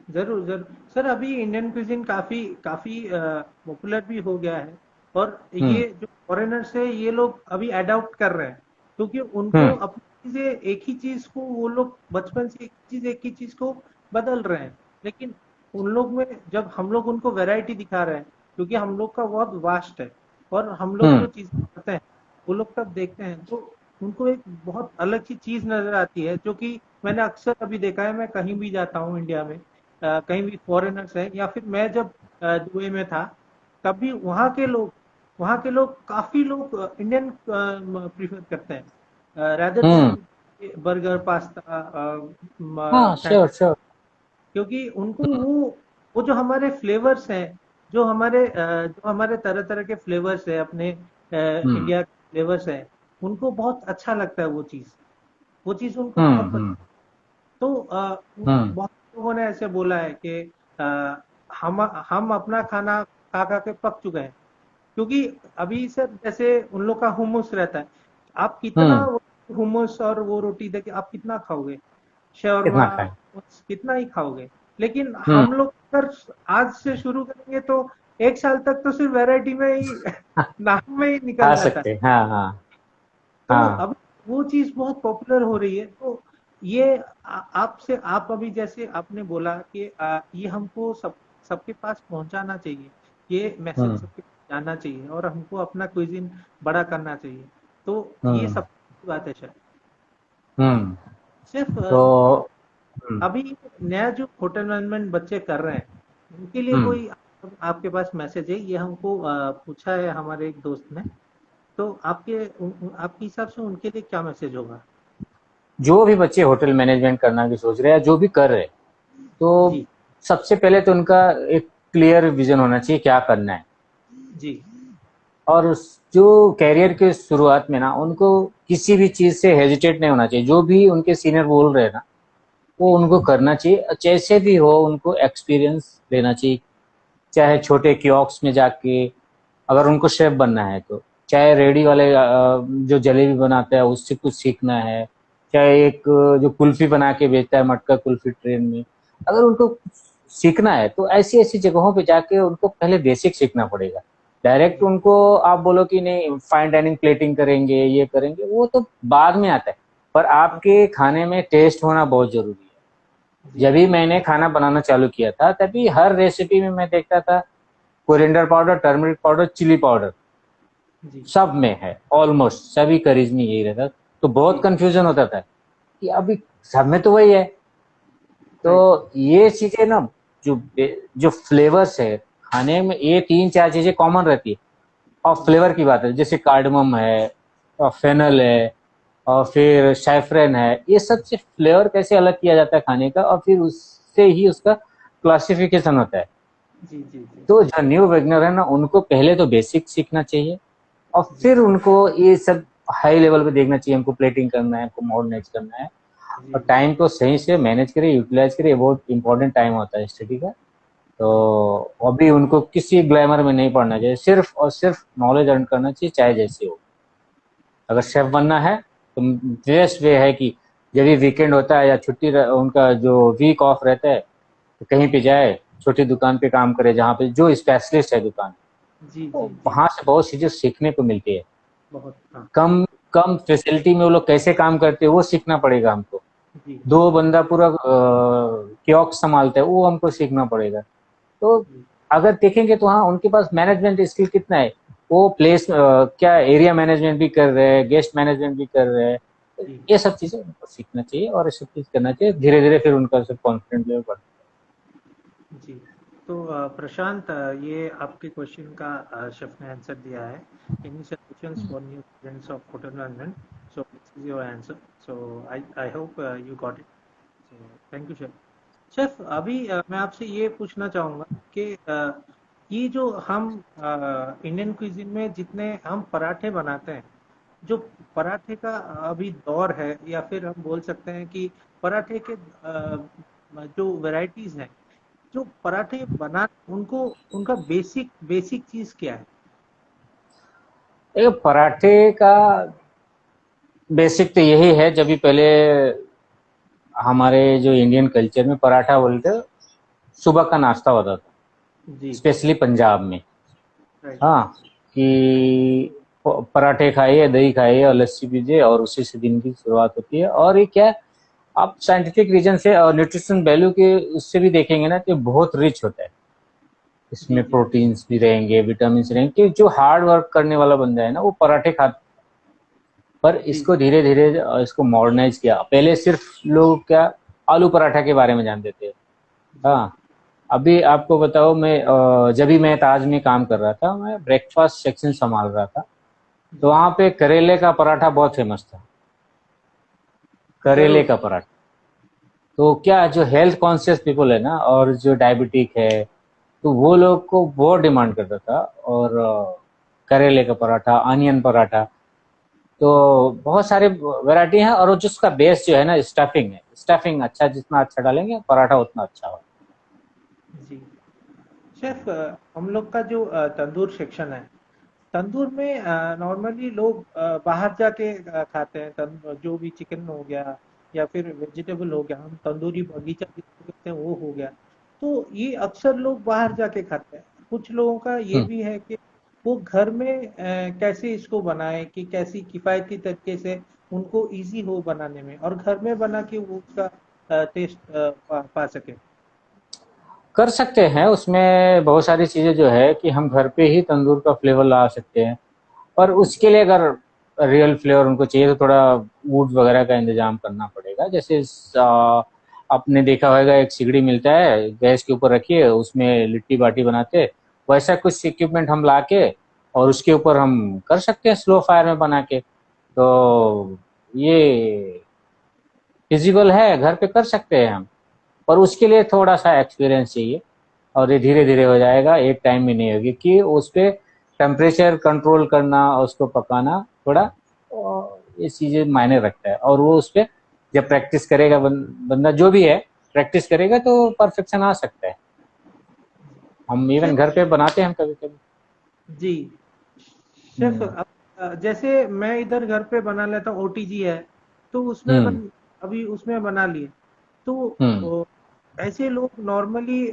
Speaker 1: जरूर जरूर। सर, अभी इंडियन क्विजीन काफी काफी पॉपुलर भी हो गया है, और ये
Speaker 2: हम्म।
Speaker 1: जो फॉरेनर्स है, ये लोग अभी अडॉप्ट कर रहे हैं, क्योंकि उनको
Speaker 2: हम्म।
Speaker 1: अपनी चीजें, एक ही चीज को वो लोग बचपन से एक ही चीज को बदल रहे हैं। लेकिन उन लोग में, जब हम लोग उनको वैरायटी दिखा रहे हैं, क्योंकि हम लोग का बहुत वास्ट है, और हम लोग जो
Speaker 2: हम्म।
Speaker 1: चीजें करते हैं वो लोग तब देखते हैं, तो उनको एक बहुत अलग सी चीज नजर आती है, जो कि मैंने अक्सर अभी देखा है। मैं कहीं भी जाता हूँ इंडिया में, कहीं भी फॉरेनर्स हैं, या फिर मैं जब दुबई में था, तब भी वहाँ के लोग काफी लोग इंडियन प्रीफर करते हैं, रादर
Speaker 2: हम्म।
Speaker 1: देन बर्गर, पास्ता,
Speaker 2: हाँ, श्योर
Speaker 1: सैंडविच।
Speaker 2: श्योर।
Speaker 1: क्योंकि उनको वो जो हमारे फ्लेवर्स हैं, जो हमारे तरह तरह के फ्लेवर्स है, अपने
Speaker 2: हम्म।
Speaker 1: इंडिया के फ्लेवर्स हैं, उनको बहुत अच्छा लगता है वो चीज़ उनको
Speaker 2: हम्म।
Speaker 1: बहुत पसंद।
Speaker 2: हम्म।
Speaker 1: तो
Speaker 2: हम्म।
Speaker 1: बहुत लोगों ने ऐसे बोला है कि अ, हम अपना खाना खा खा के पक चुके हैं, क्योंकि अभी सर जैसे उन लोग का हुमस रहता है, आप कितना
Speaker 2: हम्म।
Speaker 1: हुमस और वो रोटी दे के आप कितना खाओगे? शवरमा
Speaker 2: कितना खाए।
Speaker 1: कितना ही खाओगे? लेकिन
Speaker 2: हम्म।
Speaker 1: हम लोग अगर आज से शुरू करेंगे तो एक साल तक तो सिर्फ वैरायटी में ही नाम में ही निकल
Speaker 2: खा
Speaker 1: जाता है।
Speaker 2: सकते हैं, हाँ हाँ।
Speaker 1: तो
Speaker 2: हाँ।
Speaker 1: अब वो चीज बहुत पॉपुलर हो रही है, तो ये आपसे, आप अभी जैसे आपने बोला कि ये हमको सबके पास पहुंचाना चाहिए, ये मैसेज
Speaker 2: हम्म।
Speaker 1: सबके पास जाना चाहिए, और हमको अपना क्विजिन बड़ा करना चाहिए। तो ये
Speaker 2: हम्म।
Speaker 1: सब बात है सर।
Speaker 2: हम्म।
Speaker 1: सिर्फ
Speaker 2: तो हम्म।
Speaker 1: अभी नया जो होटल मैनेजमेंट बच्चे कर रहे हैं, उनके लिए
Speaker 2: हम्म।
Speaker 1: कोई आपके पास मैसेज है? ये हमको पूछा है हमारे एक दोस्त ने, तो आपके हिसाब से उनके लिए क्या मैसेज होगा?
Speaker 2: जो भी बच्चे होटल मैनेजमेंट करना की सोच रहे हैं, जो भी कर रहे हैं, तो
Speaker 1: जी
Speaker 2: सबसे पहले तो उनका एक क्लियर विजन होना चाहिए क्या करना है।
Speaker 1: जी
Speaker 2: और जो कैरियर के शुरुआत में ना, उनको किसी भी चीज से हेजिटेट नहीं होना चाहिए। जो भी उनके सीनियर बोल रहे हैं ना, वो
Speaker 1: जी
Speaker 2: उनको करना चाहिए, जैसे भी हो उनको एक्सपीरियंस लेना चाहिए। चाहे छोटे कियोस्क में जाके, अगर उनको शेफ बनना है तो चाहे रेडी वाले जो जलेबी बनाता है उससे कुछ सीखना है, चाहे एक जो कुल्फी बना के बेचता है मटका कुल्फी ट्रेन में, अगर उनको सीखना है तो ऐसी ऐसी जगहों पे जाके उनको पहले बेसिक सीखना पड़ेगा। डायरेक्ट
Speaker 1: जी
Speaker 2: उनको आप बोलो कि नहीं फाइन डाइनिंग प्लेटिंग करेंगे ये करेंगे, वो तो बाद में आता है। पर
Speaker 1: हाँ,
Speaker 2: आपके खाने में टेस्ट होना बहुत जरूरी है।
Speaker 1: जी
Speaker 2: जब भी मैंने खाना बनाना चालू किया था तभी हर रेसिपी में मैं देखता था coriander powder, turmeric powder, chilli powder
Speaker 1: जी
Speaker 2: सब में है, ऑलमोस्ट सभी करीज में यही रहता। तो बहुत
Speaker 1: जी
Speaker 2: कंफ्यूजन होता था कि अभी सब में तो वही है। तो
Speaker 1: राइट
Speaker 2: ये चीजें ना, जो जो फ्लेवर्स है खाने में, ये तीन चार चीजें कॉमन रहती है। और
Speaker 1: जी
Speaker 2: फ्लेवर की बात है, जैसे कार्डमम है और फेनल है और फिर सैफरन है, ये सब से फ्लेवर कैसे अलग किया जाता है खाने का, और फिर उससे ही उसका क्लासिफिकेशन होता है।
Speaker 1: जी जी जी
Speaker 2: तो जो न्यू बिगनर है ना, उनको पहले तो बेसिक सीखना चाहिए और
Speaker 1: जी
Speaker 2: फिर उनको ये सब हाई लेवल पे देखना चाहिए। हमको प्लेटिंग करना है, हमको मॉडर्नाइज करना है,
Speaker 1: जी
Speaker 2: और टाइम को सही से मैनेज करें, यूटिलाइज करें। बहुत इंपॉर्टेंट टाइम होता है स्टडी का।
Speaker 1: जी
Speaker 2: तो अभी उनको किसी ग्लैमर में नहीं पड़ना चाहिए, सिर्फ और सिर्फ नॉलेज अर्न करना चाहिए, चाहे जैसे हो। अगर शेफ बनना है तो बेस्ट वे है कि जब भी वीकेंड होता है या छुट्टी उनका जो वीक ऑफ रहता है तो कहीं पे जाए, छोटी दुकान पे काम करे जहाँ पे जो स्पेशलिस्ट है दुकान,
Speaker 1: जी
Speaker 2: तो
Speaker 1: जी जी
Speaker 2: वहां से बहुत चीजें सीखने को मिलती है।
Speaker 1: बहुत हाँ
Speaker 2: कम कम फैसिलिटी में वो लोग कैसे काम करते हैं वो सीखना पड़ेगा हमको।
Speaker 1: जी
Speaker 2: दो बंदा पूरा कियोस्क संभालता है वो हमको सीखना पड़ेगा। तो
Speaker 1: जी
Speaker 2: अगर देखेंगे तो हाँ, उनके पास मैनेजमेंट स्किल कितना है। वो प्लेस क्या एरिया मैनेजमेंट भी कर रहे हैं, गेस्ट मैनेजमेंट भी कर रहे हैं।
Speaker 1: जी
Speaker 2: ये सब चीजें उनको सीखना चाहिए और ये सब चीज करना चाहिए, धीरे धीरे फिर उनका सब कॉन्फिडेंस लेवल बढ़ता
Speaker 1: जी। तो प्रशांत, ये आपके क्वेश्चन का शेफ ने आंसर दिया है। एनी सजेशंस
Speaker 2: है।
Speaker 1: For new students of hotel management? So this is your answer. So I hope you got it. So thank you chef. Chef, अभी मैं आपसे ये पूछना चाहूँगा कि ये जो हम इंडियन क्विज़िन में जितने हम पराठे बनाते हैं, जो पराठे का अभी दौर है, या फिर हम बोल सकते हैं कि पराठे के जो वैरायटीज हैं, जो पराठे बना उनको, उनका बेसिक बेसिक चीज़ क्या है?
Speaker 2: एक पराठे का बेसिक तो यही है, जब भी पहले हमारे जो इंडियन कल्चर में पराठा बोलते सुबह का नाश्ता होता था,
Speaker 1: जी
Speaker 2: स्पेशली पंजाब में।
Speaker 1: राइट।
Speaker 2: हाँ, कि पराठे खाइए, दही खाइए और लस्सी पीजिए और उसी से दिन की शुरुआत होती है। और ये क्या है, आप साइंटिफिक रीजन से और न्यूट्रिशन वैल्यू के उससे भी देखेंगे ना तो बहुत रिच होता है।
Speaker 1: जी
Speaker 2: इसमें
Speaker 1: जी
Speaker 2: प्रोटीन्स भी रहेंगे, विटामिन रहेंगे, कि जो हार्ड वर्क करने वाला बंदा है ना वो पराठे खा। पर
Speaker 1: जी
Speaker 2: इसको धीरे धीरे इसको मॉडर्नाइज किया। पहले सिर्फ लोग क्या आलू पराठा के बारे में जानते थे।
Speaker 1: जी
Speaker 2: हाँ, अभी आपको बताओ, मैं जब भी मैं ताज में काम कर रहा था, मैं ब्रेकफास्ट सेक्शन संभाल रहा था, तो
Speaker 1: जी
Speaker 2: वहाँ पे करेले का पराठा बहुत फेमस था। करेले
Speaker 1: जरूर।
Speaker 2: का पराठा, तो क्या जो हेल्थ कॉन्शियस पीपल है ना और जो डायबिटिक है, तो वो लोग को बहुत डिमांड करता था। और करेले का पराठा, अनियन पराठा, तो बहुत सारे वैरायटी है। और जिसका बेस जो है ना स्टफिंग है, स्टफिंग अच्छा जितना अच्छा डालेंगे पराठा उतना अच्छा हो।
Speaker 1: जी शेफ, हम लोग का जो तंदूर सेक्शन है, तंदूर में नॉर्मली लोग बाहर जाके खाते हैं। जो भी चिकन हो गया या फिर वेजिटेबल हो गया, हम तंदूरी बगीचा जिसको कहते हैं वो हो गया, तो ये अक्सर लोग बाहर जाके खाते हैं। कुछ लोगों का ये
Speaker 2: हम्म।
Speaker 1: भी है कि वो घर में कैसे इसको बनाए कि कैसी किफ़ायती तरीके से उनको इजी हो बनाने में, और घर में बना के वो उसका टेस्ट पा सके।
Speaker 2: कर सकते हैं, उसमें बहुत सारी चीजें जो है कि हम घर पे ही तंदूर का फ्लेवर ला सकते हैं। पर उसके लिए अगर रियल फ्लेवर उनको चाहिए तो थोड़ा वुड वगैरह का इंतजाम करना पड़ेगा। जैसे आपने देखा होगा एक सिगड़ी मिलता है, गैस के ऊपर रखिए, उसमें लिट्टी बाटी बनाते, वैसा कुछ इक्विपमेंट हम ला के और उसके ऊपर हम कर सकते हैं स्लो फायर में बना के। तो ये फिजिबल है, घर पे कर सकते हैं हम। पर उसके लिए थोड़ा सा एक्सपीरियंस चाहिए और ये धीरे धीरे हो जाएगा, एक टाइम में नहीं होगी। कि उस पे टेम्परेचर कंट्रोल करना और उसको पकाना थोड़ा ये चीजें मायने रखता है। और वो उस पे जब प्रैक्टिस करेगा बंदा जो भी है, प्रैक्टिस करेगा तो परफेक्शन आ सकता है। हम इवन
Speaker 1: शेफ,
Speaker 2: घर पे बनाते हैं हम कभी कभी।
Speaker 1: जी शेफ,
Speaker 2: हम्म।
Speaker 1: जैसे मैं इधर घर पे बना लेता हूँ, ओटीजी है, तो उसमें
Speaker 2: हम्म।
Speaker 1: अभी उसमें बना लिए। तो
Speaker 2: हम्म।
Speaker 1: ऐसे लोग नॉर्मली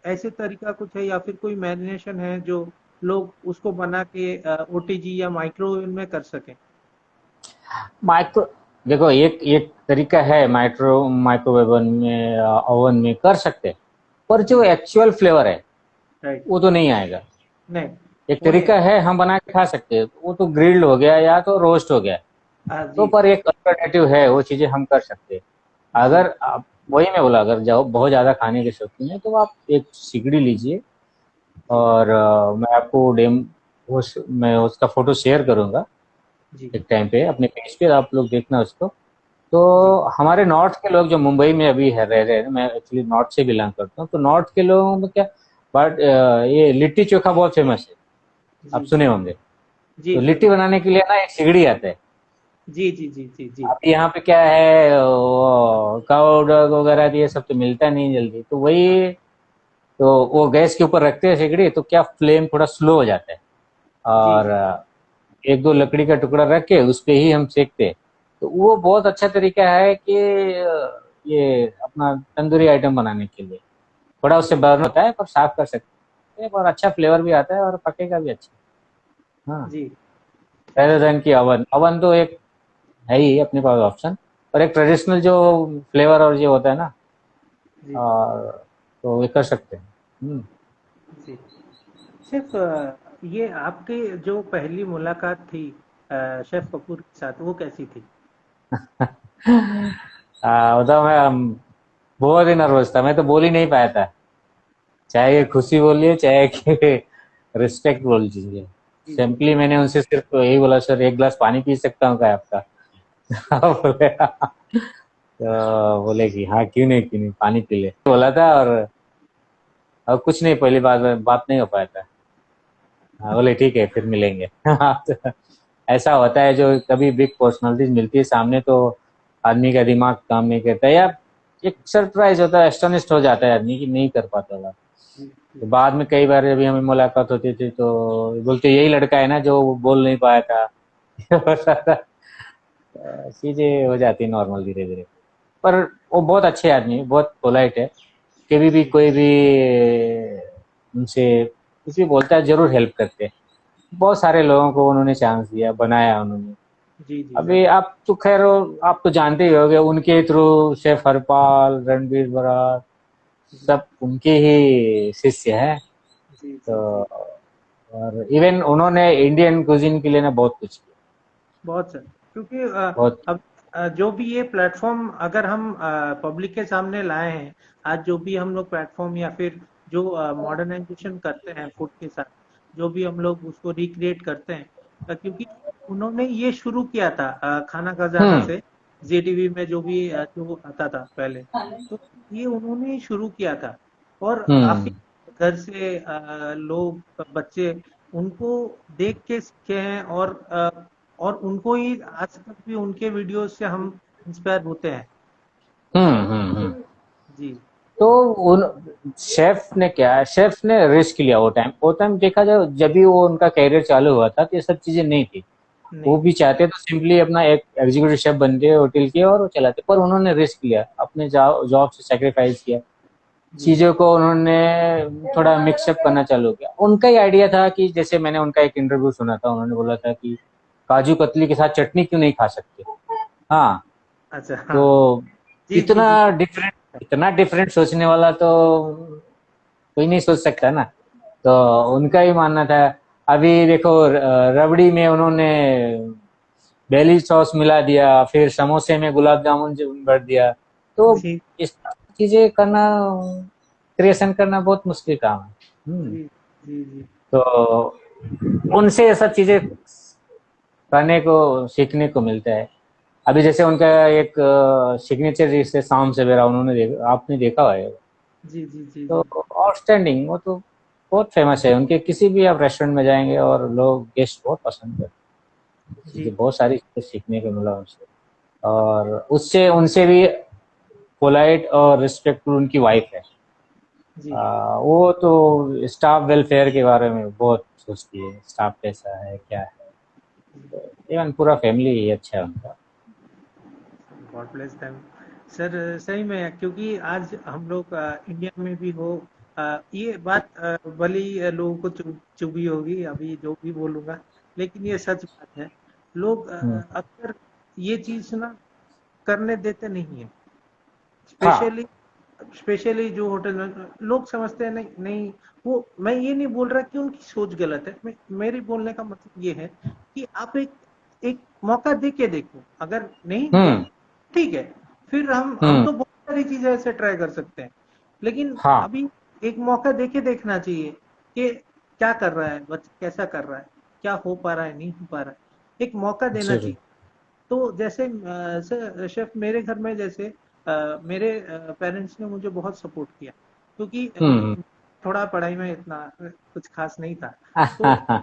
Speaker 1: ऐसे तरीका कुछ है या फिर कोई मैरिनेशन है जो लोग उसको बना के ओटीजी या माइक्रोवेव में कर सकें?
Speaker 2: माइक्रो देखो, एक एक तरीका है, माइक्रोवेव में, ओवन में कर सकते हैं, पर जो
Speaker 1: जी।
Speaker 2: एक्चुअल फ्लेवर है
Speaker 1: राइट।
Speaker 2: वो तो नहीं आएगा।
Speaker 1: नहीं,
Speaker 2: एक
Speaker 1: वो नहीं
Speaker 2: तरीका
Speaker 1: है।
Speaker 2: है हम बना के खा सकते हैं, वो तो ग्रिल्ड हो गया या तो रोस्ट हो गया।
Speaker 1: हाँ
Speaker 2: तो
Speaker 1: जी।
Speaker 2: पर एक अल्टरनेटिव है, वो चीजें हम कर सकते हैं।
Speaker 1: जी।
Speaker 2: अगर आप, वही मैं बोला, अगर जाओ बहुत ज्यादा खाने के शौकीन है तो आप एक सिगड़ी लीजिए,
Speaker 1: जी।
Speaker 2: और मैं आपको मैं उसका फोटो शेयर करूंगा
Speaker 1: जी।
Speaker 2: एक टाइम पे अपने पेज पे, आप लोग देखना उसको। तो
Speaker 1: जी।
Speaker 2: हमारे नॉर्थ के लोग जो मुंबई में अभी है रह रहे हैं, मैं एक्चुअली नॉर्थ से बिलोंग करता हूँ, तो नॉर्थ के लोगों में क्या, बट ये लिट्टी चोखा बहुत फेमस है, आप
Speaker 1: जी।
Speaker 2: सुने
Speaker 1: जी।
Speaker 2: होंगे।
Speaker 1: जी।
Speaker 2: तो
Speaker 1: जी।
Speaker 2: लिट्टी बनाने के लिए ना एक सिगड़ी आता है।
Speaker 1: जी। जी। जी। जी। जी।
Speaker 2: अब यहाँ पे क्या है, काव डग वगैरह ये सब तो मिलता नहीं जल्दी, तो वही, तो वो गैस के ऊपर रखते हैं सिगड़ी, तो क्या फ्लेम थोड़ा स्लो हो जाता है,
Speaker 1: जी।
Speaker 2: और
Speaker 1: जी।
Speaker 2: एक दो लकड़ी का टुकड़ा रख के उस पे ही हम सेकते हैं। तो वो बहुत अच्छा तरीका है कि ये अपना तंदूरी आइटम बनाने के लिए, थोड़ा उससे बर्न होता है पर साफ कर सकते हैं, और अच्छा फ्लेवर भी आता है और पकेगा भी अच्छा। हाँ,
Speaker 1: जी।
Speaker 2: रेदर देन की अवन, अवन तो एक है ही अपने पास ऑप्शन, पर एक ट्रेडिशनल जो फ्लेवर और ये होता है ना,
Speaker 1: जी।
Speaker 2: और तो ये कर सकते हैं।
Speaker 1: जी। सिर्फ ये आपकी जो पहली मुलाकात थी शेफ कपूर के साथ, वो कैसी थी?
Speaker 2: बताओ, मैं बहुत ही नर्वस था, मैं तो बोल ही नहीं पाया था, चाहे खुशी बोलिए चाहे कि रिस्पेक्ट बोल लीजिए।
Speaker 1: जी। जी।
Speaker 2: सिंपली मैंने उनसे सिर्फ यही बोला, सर एक गिलास पानी पी सकता हूँ क्या आपका? बोले, तो बोले कि हाँ, क्यों नहीं, पानी पी ले, बोला था। और कुछ नहीं, पहली बात बात नहीं हो पाया था। हाँ, बोले ठीक है फिर मिलेंगे। तो ऐसा होता है, जो कभी बिग पर्सनालिटीज मिलती है सामने, तो आदमी का दिमाग काम नहीं करता, या एक सरप्राइज होता है, एस्टोनिस्ट हो जाता है आदमी कि नहीं कर पाता था।
Speaker 1: जी।
Speaker 2: तो
Speaker 1: जी।
Speaker 2: बाद में कई बार जब हमें मुलाकात होती थी तो बोलते यही लड़का है ना जो बोल नहीं पाया था। चीजें हो जाती नॉर्मल धीरे धीरे। पर वो बहुत अच्छे आदमी है, बहुत पोलाइट है, कभी भी
Speaker 1: जी।
Speaker 2: कोई भी उनसे कुछ भी बोलता है जरूर हेल्प करते हैं। बहुत सारे लोगों को उन्होंने चांस दिया, बनाया उन्होंने।
Speaker 1: जी। जी।
Speaker 2: अभी
Speaker 1: राइट।
Speaker 2: आप तो खैर आप तो जानते ही होंगे, उनके थ्रू शेफ हरपाल, रणबीर बरार,
Speaker 1: जी।
Speaker 2: सब उनके ही शिष्य हैं।
Speaker 1: जी।
Speaker 2: तो
Speaker 1: जी। जी।
Speaker 2: और इवन उन्होंने इंडियन कुजिन के लिए ना बहुत कुछ किया।
Speaker 1: बहुत सर, क्योंकि
Speaker 2: बहुत।
Speaker 1: अब जो भी ये प्लेटफॉर्म अगर हम पब्लिक के सामने लाए हैं, आज जो भी हम लोग प्लेटफॉर्म या फिर जो मॉडर्नाइजेशन करते हैं फूड के साथ, जो भी हम लोग उसको रिक्रिएट करते हैं, क्योंकि उन्होंने ये शुरू किया था खाना खजाना
Speaker 2: हम्म।
Speaker 1: से, जी टीवी में जो भी जो आता था पहले, तो ये उन्होंने ही शुरू किया था। और काफी
Speaker 2: हम्म।
Speaker 1: घर से लोग, बच्चे उनको देख के सीखे हैं, और उनको ही आज तक भी उनके वीडियोस से हम इंस्पायर होते हैं।
Speaker 2: हम्म।
Speaker 1: जी।
Speaker 2: तो उन शेफ ने क्या, शेफ ने रिस्क लिया वो टाइम देखा जाए, जब भी वो उनका कैरियर चालू हुआ था तो ये सब चीजें नहीं थी। वो
Speaker 1: नहीं
Speaker 2: भी
Speaker 1: थी।
Speaker 2: चाहते तो सिंपली अपना एक एग्जीक्यूटिव शेफ बनते होटल के और वो चलाते, पर उन्होंने रिस्क लिया, अपने जॉब से सेक्रीफाइस किया,
Speaker 1: जी।
Speaker 2: चीजों को उन्होंने थोड़ा मिक्सअप करना चालू किया। उनका ही आइडिया था कि, जैसे मैंने उनका एक इंटरव्यू सुना था, उन्होंने बोला था कि काजू कतली के साथ चटनी क्यों नहीं खा सकते। हाँ,
Speaker 1: अच्छा, हाँ।
Speaker 2: तो
Speaker 1: जी। जी। जी।
Speaker 2: इतना डिफरेंट सोचने वाला तो कोई नहीं सोच सकता ना। तो उनका ही मानना था। अभी देखो, रबड़ी में उन्होंने बेली सॉस मिला दिया, फिर समोसे में गुलाब जामुन भर दिया। तो
Speaker 1: जी।
Speaker 2: इस चीजें करना, क्रिएशन करना बहुत मुश्किल काम है।
Speaker 1: जी। जी। जी।
Speaker 2: तो उनसे ये सब चीजें करने को, सीखने को मिलता है। अभी जैसे उनका एक सिग्नेचर डिश है शाम सवेरा, आपने देखा है।
Speaker 1: जी। जी। जी।
Speaker 2: तो
Speaker 1: जी।
Speaker 2: आउटस्टैंडिंग, वो तो बहुत फेमस है उनके, किसी भी आप रेस्टोरेंट में जाएंगे और लोग, गेस्ट बहुत पसंद करते हैं।
Speaker 1: जी।
Speaker 2: चीजें बहुत सारी चीजें सीखने को मिला उनसे। और उससे उनसे भी पोलाइट और रिस्पेक्टफुल उनकी वाइफ है।
Speaker 1: जी।
Speaker 2: वो तो स्टाफ वेलफेयर के बारे में बहुत सोचती है, स्टाफ कैसा है क्या है। इवन पूरा फैमिली अच्छा है उनका।
Speaker 1: God bless them. सर सही में, क्योंकि आज हम लोग इंडिया में भी हो, ये बात भले ही लोगों को चुभी होगी अभी जो भी बोलूंगा, लेकिन ये सच बात है। लोग
Speaker 2: हम्म।
Speaker 1: अक्सर ये चीज ना करने देते नहीं है।
Speaker 2: हाँ।
Speaker 1: स्पेशली स्पेशली जो होटल में लोग समझते हैं, नहीं नहीं, वो, मैं ये नहीं बोल रहा कि उनकी सोच गलत है, मेरी बोलने का मतलब ये है कि आप एक एक मौका दे के देखो, अगर नहीं हुआ
Speaker 2: हम्म।
Speaker 1: ठीक है, फिर हम
Speaker 2: हम्म।
Speaker 1: तो बहुत सारी चीजें ऐसे ट्राई कर सकते हैं, लेकिन
Speaker 2: हाँ।
Speaker 1: अभी एक मौका दे के देखना चाहिए कि क्या कर रहा है बच्चा, कैसा कर रहा है, क्या हो पा रहा है, नहीं हो पा रहा है, एक मौका देना
Speaker 2: जरूर।
Speaker 1: चाहिए। तो जैसे सर शेफ, मेरे घर में जैसे मेरे पेरेंट्स ने मुझे बहुत सपोर्ट किया, क्योंकि
Speaker 2: हम्म।
Speaker 1: थोड़ा पढ़ाई में इतना कुछ खास नहीं था। तो
Speaker 2: हाँ।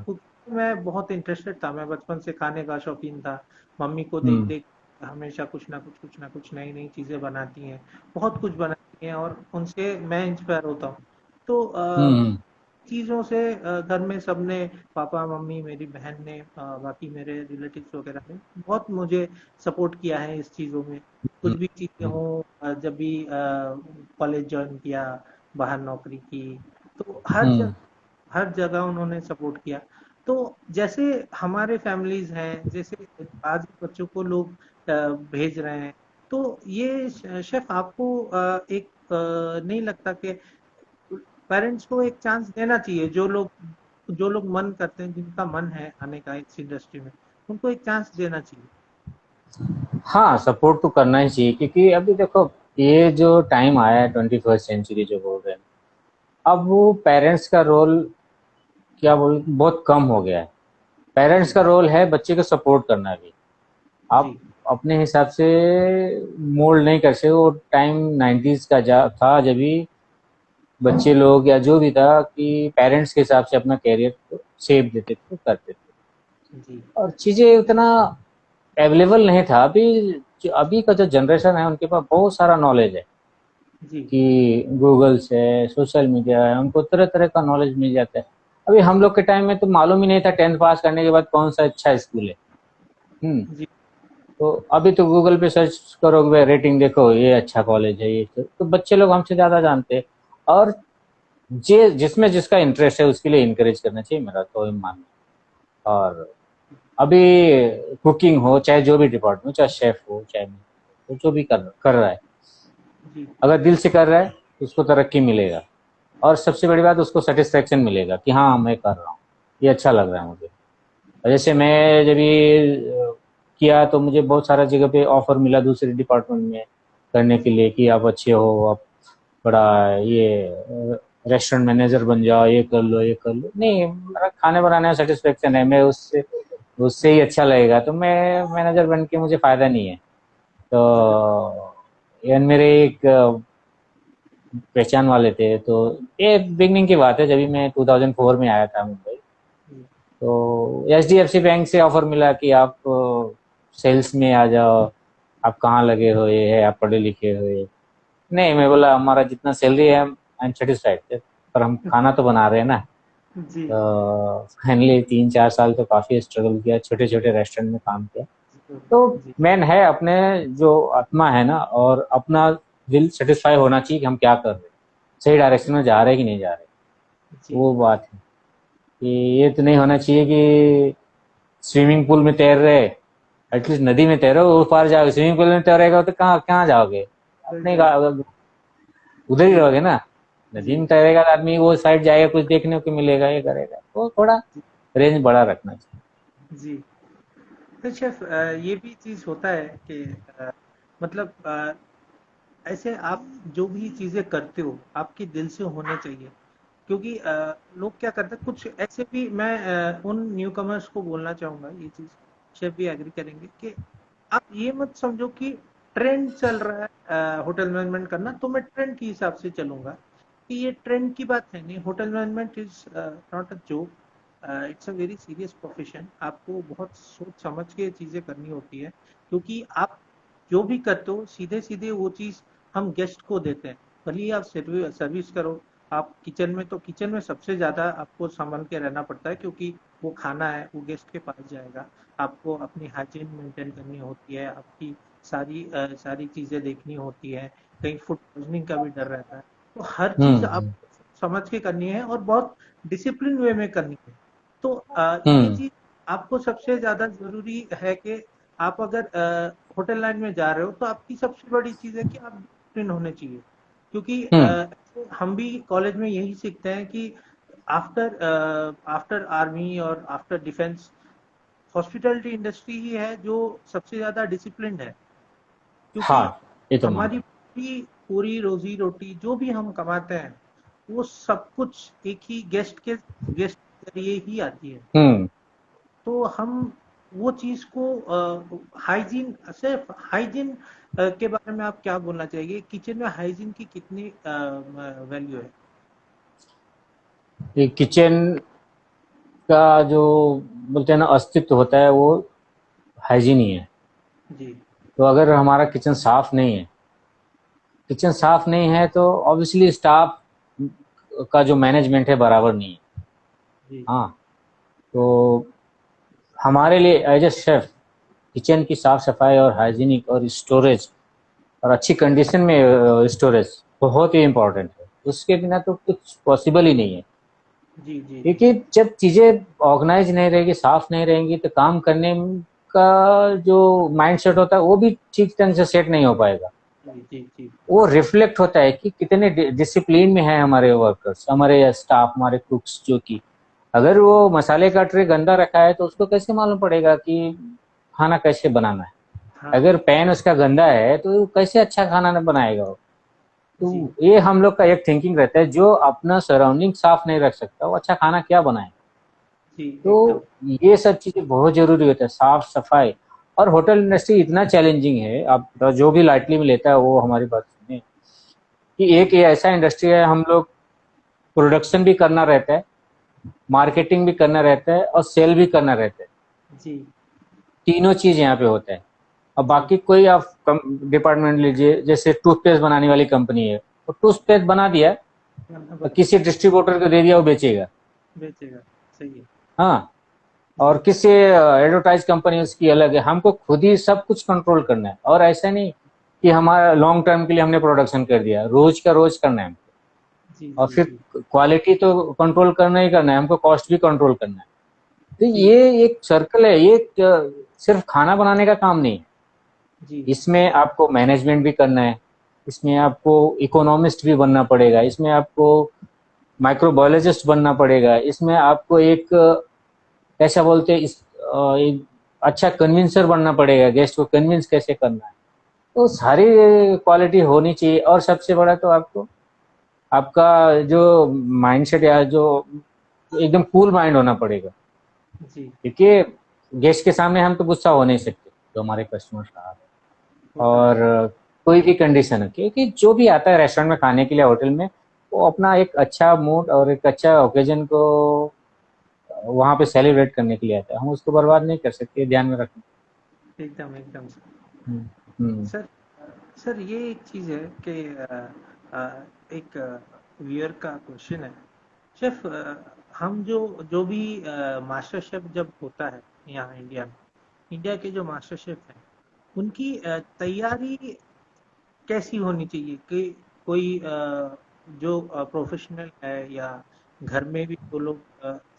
Speaker 1: कुकिंग में बहुत इंटरेस्टेड था, मैं बचपन से खाने का शौकीन था। मम्मी को देख
Speaker 2: हम्म।
Speaker 1: देख हमेशा कुछ ना कुछ नई नई चीजें बनाती हैं, बहुत कुछ बनाती हैं, और उनसे मैं इंस्पायर होता हूँ। तो
Speaker 2: हम्म।
Speaker 1: चीज़ों से घर में सबने, पापा मम्मी मेरी बहन ने, बाकी मेरे रिलेटिव्स वगैरह ने बहुत मुझे सपोर्ट किया है इस चीज़ों में। कुछ भी चीज़ें
Speaker 2: हम्म।
Speaker 1: हों, जब भी कॉलेज ज्वाइन किया, बाहर नौकरी की, तो
Speaker 2: हम्म।
Speaker 1: हर जगह उन्होंने सपोर्ट किया। तो जैसे हमारे फैमिलीज हैं, जैसे आज बच्चों को लोग भेज रहे हैं, तो ये शेफ आपको एक नहीं लगता कि पेरेंट्स को एक चांस देना चाहिए, जो लोग मन करते हैं, जिनका मन है आने का इस इंडस्ट्री में, उनको एक चांस देना चाहिए।
Speaker 2: हाँ, सपोर्ट तो करना ही चाहिए, क्योंकि अभी देखो, ये जो टाइम आया है 21st सेंचुरी जो बोल रहे हैं, अब वो पेरेंट्स का रोल क्या बोल बहुत कम हो गया है। पेरेंट्स
Speaker 1: जी
Speaker 2: का रोल है बच्चे को सपोर्ट करना भी। आप
Speaker 1: जी
Speaker 2: अपने हिसाब से मोल्ड नहीं कर सकते। वो टाइम 90s का था, जब भी बच्चे लोग या जो भी था कि पेरेंट्स के हिसाब से अपना कैरियर शेप देते थे, करते थे,
Speaker 1: जी
Speaker 2: और चीजें उतना अवेलेबल नहीं था। अभी का जो जनरेशन है उनके पास बहुत सारा नॉलेज है,
Speaker 1: जी
Speaker 2: कि गूगल से, सोशल मीडिया है, उनको तरह तरह का नॉलेज मिल जाता है। अभी हम लोग के टाइम में तो मालूम ही नहीं था 10th पास करने के बाद कौन सा अच्छा स्कूल है। हम्म।
Speaker 1: जी
Speaker 2: तो अभी तो गूगल पे सर्च करोगे, रेटिंग देखो, ये अच्छा कॉलेज है, ये तो बच्चे लोग हमसे ज्यादा जानते हैं। और जे जिसमें जिसका इंटरेस्ट है उसके लिए इनकरेज करना चाहिए, मेरा तो ये मानना है। और अभी कुकिंग हो, चाहे जो भी डिपार्टमेंट हो, चाहे शेफ हो, चाहे तो जो भी कर रहा है,
Speaker 1: जी
Speaker 2: अगर दिल से कर रहा है तो उसको तरक्की मिलेगा। और सबसे बड़ी बात, उसको सेटिस्फेक्शन मिलेगा कि हाँ मैं कर रहा हूँ, ये अच्छा लग रहा है मुझे। और जैसे मैं जब ये किया तो मुझे बहुत सारा जगह पे ऑफर मिला दूसरे डिपार्टमेंट में करने के लिए, कि आप अच्छे हो, आप बड़ा ये रेस्टोरेंट मैनेजर बन जाओ, ये कर लो, ये कर लो। नहीं, मेरा खाने बनाने में सेटिस्फेक्शन है, मैं उससे उससे ही अच्छा लगेगा, तो मैं मैनेजर बन के मुझे फायदा नहीं है।
Speaker 1: जी
Speaker 2: तो ये मेरे एक पहचान वाले थे, तो ये बिगनिंग की बात है, जब भी मैं 2004 में आया था मुंबई।
Speaker 1: जी
Speaker 2: तो एचडीएफसी बैंक से ऑफर मिला कि आप सेल्स में आ जाओ, आप कहाँ लगे हो, ये है, आप पढ़े लिखे हो ये। नहीं, मैं बोला हमारा जितना सैलरी है आई एम सेटिस्फाइड, पर हम खाना तो बना रहे हैं ना।
Speaker 1: जी
Speaker 2: तो फाइनली 3-4 साल तो काफी स्ट्रगल किया, छोटे छोटे रेस्टोरेंट में काम किया। तो
Speaker 1: जी
Speaker 2: मेन है अपने जो आत्मा है ना, और अपना दिल सेटिस्फाई होना चाहिए कि हम क्या कर रहे हैं, सही डायरेक्शन में जा रहे हैं कि नहीं जा रहे।
Speaker 1: जी
Speaker 2: वो बात है कि ये तो नहीं होना चाहिए कि स्विमिंग पूल में तैर रहे, एटलीस्ट नदी में तैरो, वो पार जाओगे। स्विमिंग पूल में तैरेगा तो कहाँ कहाँ जाओगे,
Speaker 1: उधर
Speaker 2: अपने
Speaker 1: जाओ।
Speaker 2: उधर ही
Speaker 1: जी
Speaker 2: रहोगे ना। नदी
Speaker 1: जी
Speaker 2: में तैरेगा तो आदमी वो साइड जाएगा, कुछ देखने को मिलेगा, ये करेगा, तो थोड़ा रेंज बड़ा रखना चाहिए।
Speaker 1: जी। तो शेफ, ये भी चीज होता है कि मतलब ऐसे आप जो भी चीजें करते हो आपके दिल से होने चाहिए, क्योंकि लोग क्या करते हैं, कुछ ऐसे भी, मैं उन न्यू कमर्स को बोलना चाहूंगा ये चीज, शेफ भी एग्री करेंगे कि आप ये मत समझो कि ट्रेंड चल रहा है होटल मैनेजमेंट करना, तो मैं ट्रेंड के हिसाब से चलूंगा, कि ये ट्रेंड की बात है नहीं। Hotel management is not a joke, it's a very serious profession. आपको बहुत सोच समझ के चीजें करनी होती है, क्योंकि आप जो भी करते हो सीधे सीधे वो चीज हम गेस्ट को देते हैं। भले ही आप सर्विस करो, आप किचन में, तो किचन में सबसे ज्यादा आपको संभल के रहना पड़ता है, क्योंकि वो खाना है वो गेस्ट के पास जाएगा। आपको अपनी हाइजीन मेंटेन करनी होती है, आपकी सारी चीज़ें देखनी होती है, कहीं फूड पॉइजनिंग का भी डर रहता है। तो हर चीज़ आप
Speaker 2: हम्म
Speaker 1: समझ के करनी है और बहुत डिसिप्लिन वे में करनी है। तो ये
Speaker 2: हम्म
Speaker 1: चीज़ आपको सबसे ज़्यादा ज़रूरी है कि आप अगर होटल लाइन में जा रहे हो तो आपकी सबसे बड़ी चीज़ है कि आप डिसिप्लिन होने चाहिए। क्योंकि
Speaker 2: हम्म
Speaker 1: हम भी कॉलेज में यही सीखते हैं कि आफ्टर आफ्टर आर्मी और आफ्टर डिफेंस हॉस्पिटैलिटी इंडस्ट्री ही है जो सबसे ज़्यादा डिसिप्लिन्ड है। क्योंकि
Speaker 2: हाँ, ये तो
Speaker 1: हमारी
Speaker 2: मानता
Speaker 1: पूरी पूरी रोजी रोटी जो भी हम कमाते हैं वो सब कुछ एक ही गेस्ट के जरिए ही आती है।
Speaker 2: हूँ।
Speaker 1: तो हम वो चीज़ को हाइजीन सिर्फ हाइजीन के बारे में आप क्या बोलना चाहिए? किचन में हाइजीन की कितनी वैल्यू है?
Speaker 2: ये किचन का जो बोलते हैं ना अस्तित्व होता है, वो हाइजीन ही है।
Speaker 1: जी
Speaker 2: तो अगर हमारा किचन साफ नहीं है तो ऑब्वियसली स्टाफ का जो मैनेजमेंट है बराबर नहीं है।
Speaker 1: जी
Speaker 2: हाँ, तो हमारे लिए एज ए शेफ किचन की साफ सफाई और हाइजीनिक और स्टोरेज और अच्छी कंडीशन में स्टोरेज बहुत ही इम्पोर्टेंट है। उसके बिना तो कुछ पॉसिबल ही नहीं है।
Speaker 1: जी जी जी
Speaker 2: क्योंकि जब चीजें ऑर्गेनाइज नहीं रहेगी, साफ नहीं रहेंगी, तो काम करने का जो माइंडसेट होता है वो भी ठीक ढंग से सेट नहीं हो पाएगा।
Speaker 1: जी जी जी
Speaker 2: वो रिफ्लेक्ट होता है कि कितने डिसिप्लिन में है हमारे वर्कर्स, हमारे स्टाफ, हमारे कुक्स। जो कि अगर वो मसाले का ट्रे गंदा रखा है तो उसको कैसे मालूम पड़ेगा कि खाना कैसे बनाना है?
Speaker 1: हाँ
Speaker 2: अगर पैन उसका गंदा है तो कैसे अच्छा खाना न बनाएगा वो?
Speaker 1: जी
Speaker 2: तो ये हम लोग का एक थिंकिंग रहता है, जो अपना सराउंडिंग साफ नहीं रख सकता वो अच्छा खाना क्या बनाए?
Speaker 1: जी एकदम
Speaker 2: तो ये सब चीजें बहुत जरूरी होता है, साफ सफाई। और होटल इंडस्ट्री इतना चैलेंजिंग है, आप जो भी लाइटली में लेता है वो हमारी बात सुने, कि
Speaker 1: जी
Speaker 2: एक ये ऐसा इंडस्ट्री है, हम लोग प्रोडक्शन भी करना रहता है, मार्केटिंग भी करना रहता है और सेल भी करना रहता है।
Speaker 1: जी
Speaker 2: तीनों चीज यहाँ पे होता है। अब
Speaker 1: जी
Speaker 2: बाकी कोई आप डिपार्टमेंट लीजिए, जैसे टूथपेस्ट बनाने वाली कंपनी है, तो टूथपेस्ट बना दिया और
Speaker 1: बना
Speaker 2: किसी डिस्ट्रीब्यूटर को दे दिया, वो बेचेगा।
Speaker 1: बेचेगा। सही है।
Speaker 2: हाँ, और
Speaker 1: जी
Speaker 2: किसी एडवर्टाइज कंपनी उसकी अलग है। हमको खुद ही सब कुछ कंट्रोल करना है, और ऐसा नहीं कि हमारा लॉन्ग टर्म के लिए हमने प्रोडक्शन कर दिया, रोज का रोज करना है हमको।
Speaker 1: जी
Speaker 2: और
Speaker 1: जी
Speaker 2: फिर
Speaker 1: जी
Speaker 2: क्वालिटी तो कंट्रोल करना ही करना है हमको, कॉस्ट भी कंट्रोल करना है। तो
Speaker 1: जी
Speaker 2: ये एक सर्कल है, ये सिर्फ खाना बनाने का काम नहीं है।
Speaker 1: जी
Speaker 2: इसमें आपको मैनेजमेंट भी करना है, इसमें आपको इकोनॉमिस्ट भी बनना पड़ेगा, इसमें आपको माइक्रोबायोलॉजिस्ट बनना पड़ेगा, इसमें आपको एक कैसा बोलते हैं एक अच्छा कन्विंसर बनना पड़ेगा, गेस्ट को कन्विंस कैसे करना है। तो सारी क्वालिटी होनी चाहिए। और सबसे बड़ा तो आपको आपका जो माइंडसेट या जो एकदम कूल माइंड होना पड़ेगा।
Speaker 1: जी
Speaker 2: क्योंकि गेस्ट के सामने हम तो गुस्सा हो नहीं सकते, जो हमारे कस्टमर्स आ रहे हैं।
Speaker 1: होता है।
Speaker 2: और कोई भी कंडीशन है, क्योंकि जो भी आता है रेस्टोरेंट में खाने के लिए, होटल में, वो अपना एक अच्छा मूड और एक अच्छा ओकेजन को वहां पे सेलिब्रेट करने के लिए आता है। हम उसको बर्बाद नहीं कर सकते, ध्यान में रखना।
Speaker 1: एकदम एकदम सर।
Speaker 2: हम्म हम्म
Speaker 1: सर सर ये एक चीज है कि एक व्यूअर का क्वेश्चन है। शेफ हम जो भी मास्टर शेफ जब होता है यहाँ इंडिया में, इंडिया के जो मास्टर शेफ हैं उनकी तैयारी कैसी होनी चाहिए कि कोई जो प्रोफेशनल है या घर में भी जो लोग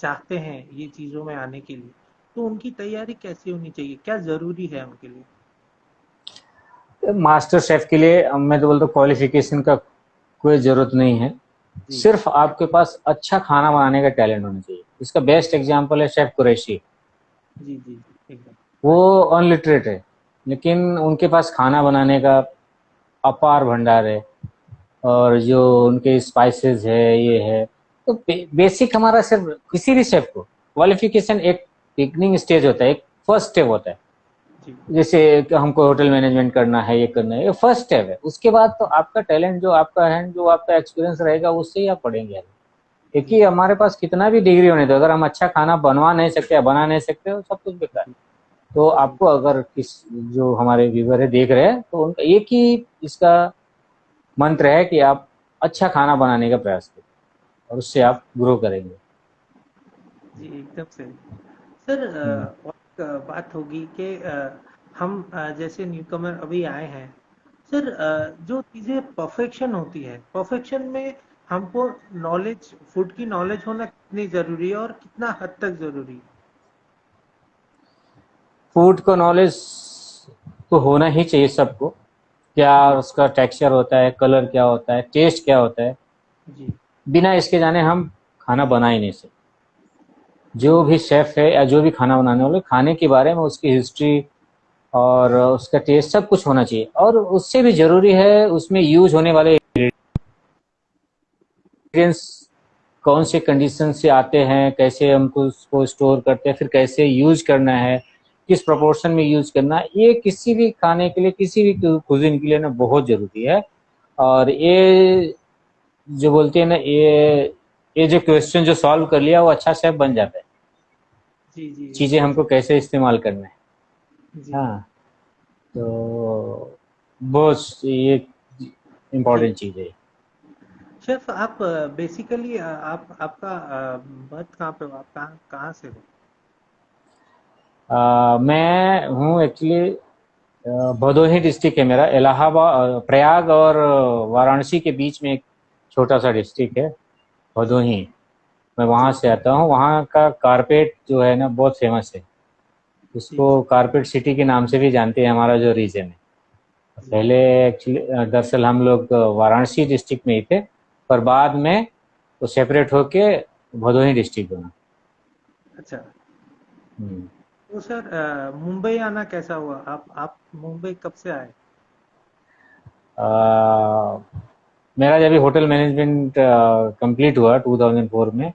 Speaker 1: चाहते हैं ये चीजों में आने के लिए, तो उनकी तैयारी कैसी होनी चाहिए, क्या जरूरी है उनके लिए?
Speaker 2: मास्टर शेफ के लिए मैं तो बोलता हूँ क्वालिफिकेशन का कोई जरूरत नहीं है।
Speaker 1: जी
Speaker 2: सिर्फ आपके पास अच्छा खाना बनाने का टैलेंट होना चाहिए। इसका बेस्ट एग्जांपल है शेफ कुरैशी।
Speaker 1: जी जी जी एकदम।
Speaker 2: वो अनलिटरेट है, लेकिन उनके पास खाना बनाने का अपार भंडार है। और जो उनके स्पाइसेस है, ये है। तो बेसिक हमारा सिर्फ किसी भी शेफ को क्वालिफिकेशन एक बिगनिंग स्टेज होता है, एक फर्स्ट स्टेप होता है।
Speaker 1: जी
Speaker 2: जैसे कि हमको होटल मैनेजमेंट करना है, ये करना है, ये फर्स्ट स्टेप है। उसके बाद तो आपका टैलेंट, जो आपका है, जो आपका एक्सपीरियंस रहेगा, उससे ही आप पढ़ेंगे आगे।
Speaker 1: जी
Speaker 2: क्योंकि हमारे पास कितना भी डिग्री होने दो, अगर हम अच्छा खाना बनवा नहीं सकते या बना नहीं सकते, तो सब कुछ बेकार है।
Speaker 1: जी
Speaker 2: तो
Speaker 1: जी
Speaker 2: आपको, अगर किस जो हमारे व्यूवर है देख रहे हैं, तो उनका एक ही इसका मंत्र है कि आप अच्छा खाना बनाने का प्रयास करें, और उससे
Speaker 1: जी
Speaker 2: आप ग्रो करेंगे।
Speaker 1: जी एकदम सही। सर
Speaker 2: हम्म।
Speaker 1: और एक बात होगी कि हम जैसे न्यूकमर अभी आए हैं सर, जो चीज़ें परफेक्शन होती है, परफेक्शन में हमको नॉलेज, फूड की नॉलेज होना कितनी ज़रूरी है और कितना हद तक ज़रूरी है?
Speaker 2: फूड का नॉलेज तो होना ही चाहिए सबको। क्या
Speaker 1: जी
Speaker 2: उसका टेक्सचर होता है, कलर क्या होता है, टेस्ट क्या होता है,
Speaker 1: जी
Speaker 2: बिना इसके जाने हम खाना बना ही नहीं सकते।
Speaker 1: जी
Speaker 2: जो भी शेफ है या जो भी खाना बनाने वाले, खाने के बारे में उसकी हिस्ट्री और उसका टेस्ट सब कुछ होना चाहिए। और उससे भी जरूरी है उसमें यूज होने वाले इंग्रेडिएंट्स कौन से कंडीशन से आते हैं, कैसे हमको उसको स्टोर करते हैं, फिर कैसे यूज करना है, किस प्रोपोर्शन में यूज करना है, ये किसी भी खाने के लिए, किसी भी कुजिन के लिए ना बहुत जरूरी है। और ये जो बोलते हैं ना, ये जो क्वेश्चन जो सॉल्व कर लिया वो अच्छा शेफ बन जाता है।
Speaker 1: जी जी
Speaker 2: चीजें
Speaker 1: एकदम
Speaker 2: हमको
Speaker 1: सही।
Speaker 2: कैसे इस्तेमाल करना है।
Speaker 1: जी
Speaker 2: हाँ, तो बहुत ये
Speaker 1: जी।
Speaker 2: इम्पोर्टेंट चीज है।
Speaker 1: शेफ आप बेसिकली आप आपका बर्थ कहाँ पे हो, आप कहाँ कहाँ से हो?
Speaker 2: मैं हूँ एक्चुअली, भदोही डिस्ट्रिक्ट है मेरा, इलाहाबाद प्रयाग और वाराणसी के बीच में एक छोटा सा डिस्ट्रिक्ट है भदोही। मैं वहाँ
Speaker 1: जी
Speaker 2: से आता हूँ। वहाँ का कारपेट जो है ना बहुत फेमस है।
Speaker 1: जी
Speaker 2: उसको कारपेट सिटी के नाम से भी जानते हैं हमारा जो रीजन है।
Speaker 1: जी।
Speaker 2: पहले एक्चुअली दरअसल हम लोग वाराणसी डिस्ट्रिक्ट में ही थे, पर बाद में वो सेपरेट होके भदोही डिस्ट्रिक्ट बना।
Speaker 1: अच्छा।
Speaker 2: हम्म।
Speaker 1: तो सर मुंबई आना कैसा हुआ? आप मुंबई कब से आए?
Speaker 2: मेरा जब होटल मैनेजमेंट कंप्लीट हुआ 2004 में,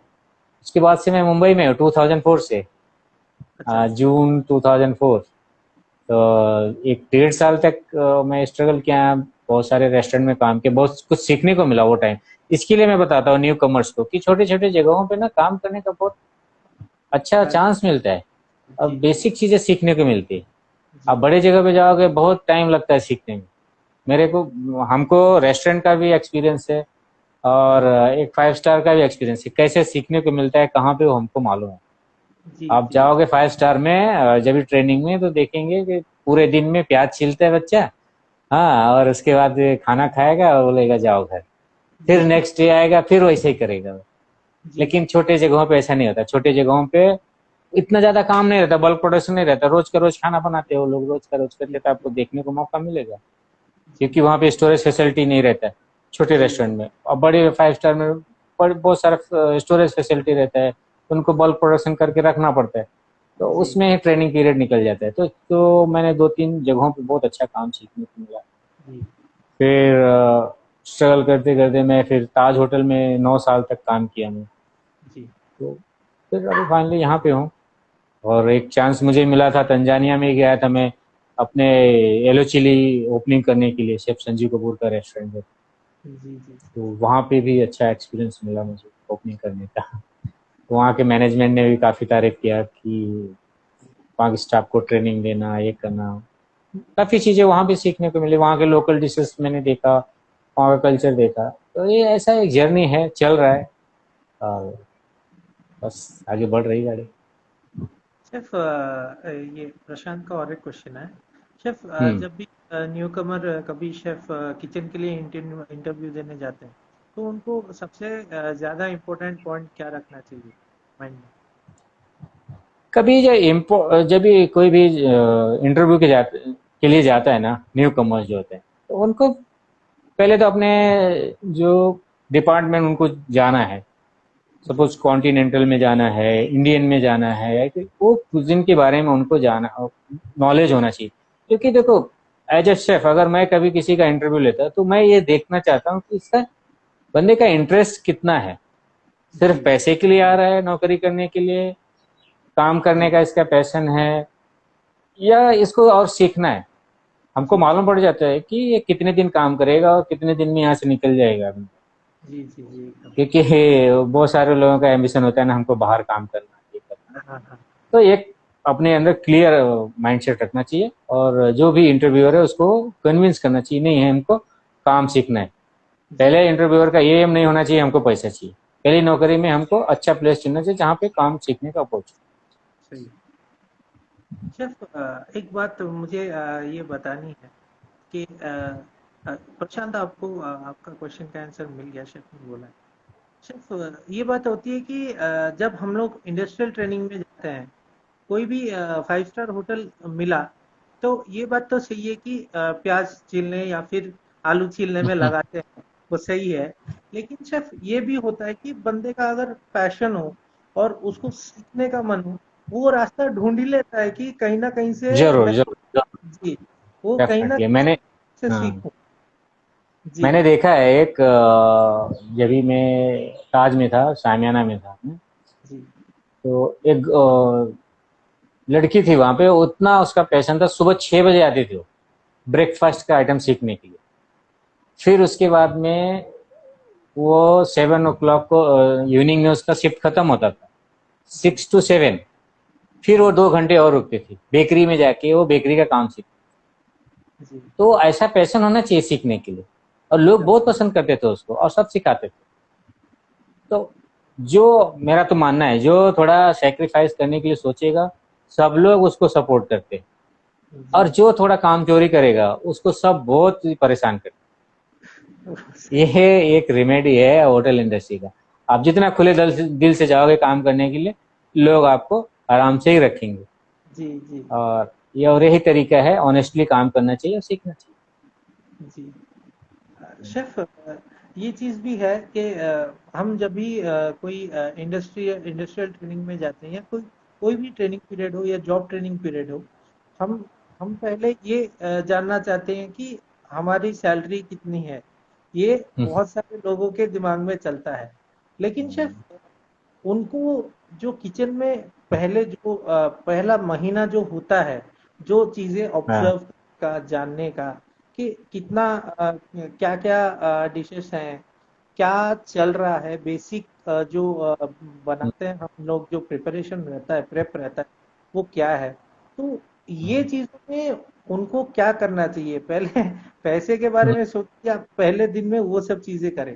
Speaker 2: उसके बाद से मैं मुंबई में हूँ 2004 से,
Speaker 1: अच्छा अच्छा।
Speaker 2: जून 2004। तो एक 1.5 साल तक मैं स्ट्रगल किया, बहुत सारे रेस्टोरेंट में काम किया, बहुत कुछ सीखने को मिला वो टाइम। इसके लिए मैं बताता हूँ न्यू कमर्स को कि छोटे छोटे जगहों पे ना काम करने का बहुत अच्छा
Speaker 1: फायदा।
Speaker 2: चांस मिलता है। अब
Speaker 1: जी जी
Speaker 2: बेसिक चीजें सीखने को मिलती है।
Speaker 1: जी
Speaker 2: अब बड़े जगह पे जाओगे बहुत टाइम लगता है सीखने में। मेरे को हमको रेस्टोरेंट का भी एक्सपीरियंस है और एक 5 स्टार का भी एक्सपीरियंस है, कैसे सीखने को मिलता है कहाँ पे वो हमको मालूम है।
Speaker 1: जी
Speaker 2: आप
Speaker 1: जी
Speaker 2: जाओगे 5 स्टार में जब भी ट्रेनिंग में, तो देखेंगे कि पूरे दिन में प्याज छीलता है बच्चा। हाँ, और उसके बाद खाना खाएगा और बोलेगा जाओ घर। फिर
Speaker 1: जी
Speaker 2: नेक्स्ट डे आएगा फिर वैसे ही करेगा।
Speaker 1: जी
Speaker 2: लेकिन छोटे जगहों पे ऐसा नहीं होता। छोटे जगहों पे इतना ज्यादा काम नहीं रहता, बल्क प्रोडक्शन नहीं रहता, रोज का रोज खाना बनाते हो लोग, रोज का रोज करते,
Speaker 1: जी
Speaker 2: तो आपको देखने को मौका मिलेगा।
Speaker 1: जी
Speaker 2: क्योंकि वहाँ पे स्टोरेज फैसिलिटी नहीं रहता है छोटे
Speaker 1: जी
Speaker 2: रेस्टोरेंट में। और बड़े 5 स्टार में बहुत सारा स्टोरेज फैसिलिटी रहता है, उनको बल्क प्रोडक्शन करके रखना पड़ता है। तो
Speaker 1: जी
Speaker 2: उसमें ही ट्रेनिंग पीरियड निकल जाता है। तो मैंने 2-3 जगहों पे बहुत अच्छा काम सीखने को मिला।
Speaker 1: जी
Speaker 2: फिर स्ट्रगल करते करते मैं फिर ताज होटल में 9 साल तक काम किया मैं।
Speaker 1: जी।
Speaker 2: तो फिर अभी फाइनली यहाँ पे हूँ। और एक चांस मुझे मिला था, तंजानिया में गया था मैं अपने येलो चिली ओपनिंग करने के लिए, शेफ संजीव कपूर का रेस्टोरेंट है।
Speaker 1: जी जी।
Speaker 2: तो वहाँ पे भी अच्छा एक्सपीरियंस मिला मुझे ओपनिंग करने का। तो वहाँ के मैनेजमेंट ने भी काफ़ी तारीफ किया कि वहाँ के स्टाफ को ट्रेनिंग देना, ये करना। काफ़ी चीज़ें वहाँ भी सीखने को मिली। वहाँ के लोकल डिशेस मैंने देखा, वहाँ का कल्चर देखा। तो ये ऐसा एक जर्नी है, चल रहा है और बस आगे बढ़ रही गाड़ी।
Speaker 1: शेफ ये प्रशांत का और एक क्वेश्चन है। शेफ
Speaker 2: हम्म।
Speaker 1: जब भी न्यू कमर कभी शेफ किचन के लिए इंटरव्यू देने जाते हैं तो उनको सबसे ज्यादा इम्पोर्टेंट पॉइंट क्या रखना चाहिए माइंड में?
Speaker 2: कभी जब भी कोई भी इंटरव्यू के लिए जाता है ना, न्यू कमर्स जो होते हैं, तो उनको पहले तो अपने जो डिपार्टमेंट उनको जाना है।
Speaker 1: जी
Speaker 2: सपोज कॉन्टिनेंटल में जाना है, इंडियन में जाना है, या फिर वो कुजिन के बारे में उनको जाना, नॉलेज होना चाहिए। क्योंकि देखो, एज ए शेफ अगर मैं कभी किसी का इंटरव्यू लेता तो मैं ये देखना चाहता हूँ कि इसका बंदे का इंटरेस्ट कितना है।
Speaker 1: जी
Speaker 2: सिर्फ पैसे के लिए आ रहा है नौकरी करने के लिए, काम करने
Speaker 1: जी
Speaker 2: का इसका पैशन है, या इसको और सीखना है। हमको
Speaker 1: जी
Speaker 2: मालूम पड़ जाता है कि ये कितने दिन काम करेगा और कितने दिन में यहाँ से निकल जाएगा।
Speaker 1: जी जी जी एकदम।
Speaker 2: क्योंकि बहुत सारे लोगों का एम्बिशन होता है ना, हमको बाहर काम करना, ये करना।
Speaker 1: हाँ हाँ।
Speaker 2: तो एक अपने अंदर क्लियर माइंडसेट रखना चाहिए, और जो भी इंटरव्यूअर है उसको कन्विंस करना चाहिए नहीं है हमको काम सीखना है।
Speaker 1: जी
Speaker 2: पहले इंटरव्यूअर का ये एम नहीं होना चाहिए हमको पैसा चाहिए। पहली नौकरी में हमको अच्छा प्लेस चुनना चाहिए जहाँ पे काम सीखने का अपॉर्चुनिटी।
Speaker 1: सही। शेफ, एक बात मुझे ये बतानी है कि प्रशांत, आपको आपका क्वेश्चन का आंसर मिल गया, शेफ ने बोला है। शेफ, ये बात होती है कि जब हम लोग इंडस्ट्रियल ट्रेनिंग में जाते हैं, कोई भी 5 स्टार होटल मिला, तो ये बात तो सही है कि प्याज छीलने या फिर आलू छीलने में लगाते हैं, वो सही है। लेकिन शेफ, ये भी होता है कि बंदे का अगर पैशन हो और उसको सीखने का मन हो, वो रास्ता ढूंढ ही लेता है कि कहीं ना कहीं से
Speaker 2: जरूर
Speaker 1: मैं,
Speaker 2: जरूर जरूर,
Speaker 1: जी, वो कहीं ना
Speaker 2: डेफिनेटली।
Speaker 1: कहीं
Speaker 2: मैंने
Speaker 1: से
Speaker 2: हाँ,
Speaker 1: सीखूं। जी।
Speaker 2: मैंने देखा है एक जब भी मैं ताज में था, सामियाना में था,
Speaker 1: जी।
Speaker 2: तो एक लड़की थी वहां पे, उतना उसका पैशन था, सुबह 6 बजे आती थी वो ब्रेकफास्ट का आइटम सीखने के लिए। फिर उसके बाद में वो 7 o'clock को इवनिंग में उसका शिफ्ट खत्म होता था,
Speaker 1: जी।
Speaker 2: 6 to 7। फिर वो 2 घंटे और रुकती थी बेकरी में जाके, वो बेकरी का काम सीखती।
Speaker 1: जी।
Speaker 2: तो ऐसा पैशन होना चाहिए सीखने के लिए, और लोग बहुत पसंद करते थे उसको और सब सिखाते थे। तो जो मेरा तो मानना है, जो थोड़ा सेक्रीफाइस करने के लिए सोचेगा, सब लोग उसको सपोर्ट करते हैं। और
Speaker 1: जी।
Speaker 2: जो थोड़ा काम चोरी करेगा उसको सब बहुत ही परेशान करते हैं।
Speaker 1: सही।
Speaker 2: ये एक रेमेडी है होटल इंडस्ट्री का। आप जितना खुले दिल से जाओगे काम करने के लिए, लोग आपको आराम से ही रखेंगे।
Speaker 1: जी। जी।
Speaker 2: और यही तरीका है, ऑनेस्टली काम करना चाहिए और सीखना चाहिए।
Speaker 1: जी। शेफ, ये चीज भी है कि हम जब भी कोई इंडस्ट्रियल ट्रेनिंग में जाते हैं, या कोई कोई भी ट्रेनिंग पीरियड हो या जॉब ट्रेनिंग पीरियड हो, हम हम पहले ये जानना चाहते हैं कि हमारी सैलरी कितनी है। ये बहुत सारे लोगों के दिमाग में चलता है। लेकिन शेफ, उनको जो किचन में पहले जो पहला महीना जो होता है, जो चीजें
Speaker 2: हाँ।
Speaker 1: ऑब्जर्व का, जानने का, कि कितना क्या क्या डिशेस हैं, क्या चल रहा है, बेसिक जो बनाते हैं हम लोग, जो प्रिपरेशन रहता है, प्रेप रहता है, वो क्या है। तो ये चीजों में उनको क्या करना चाहिए पहले? पैसे के बारे में सोचिए, आप पहले दिन में वो सब चीजें करें।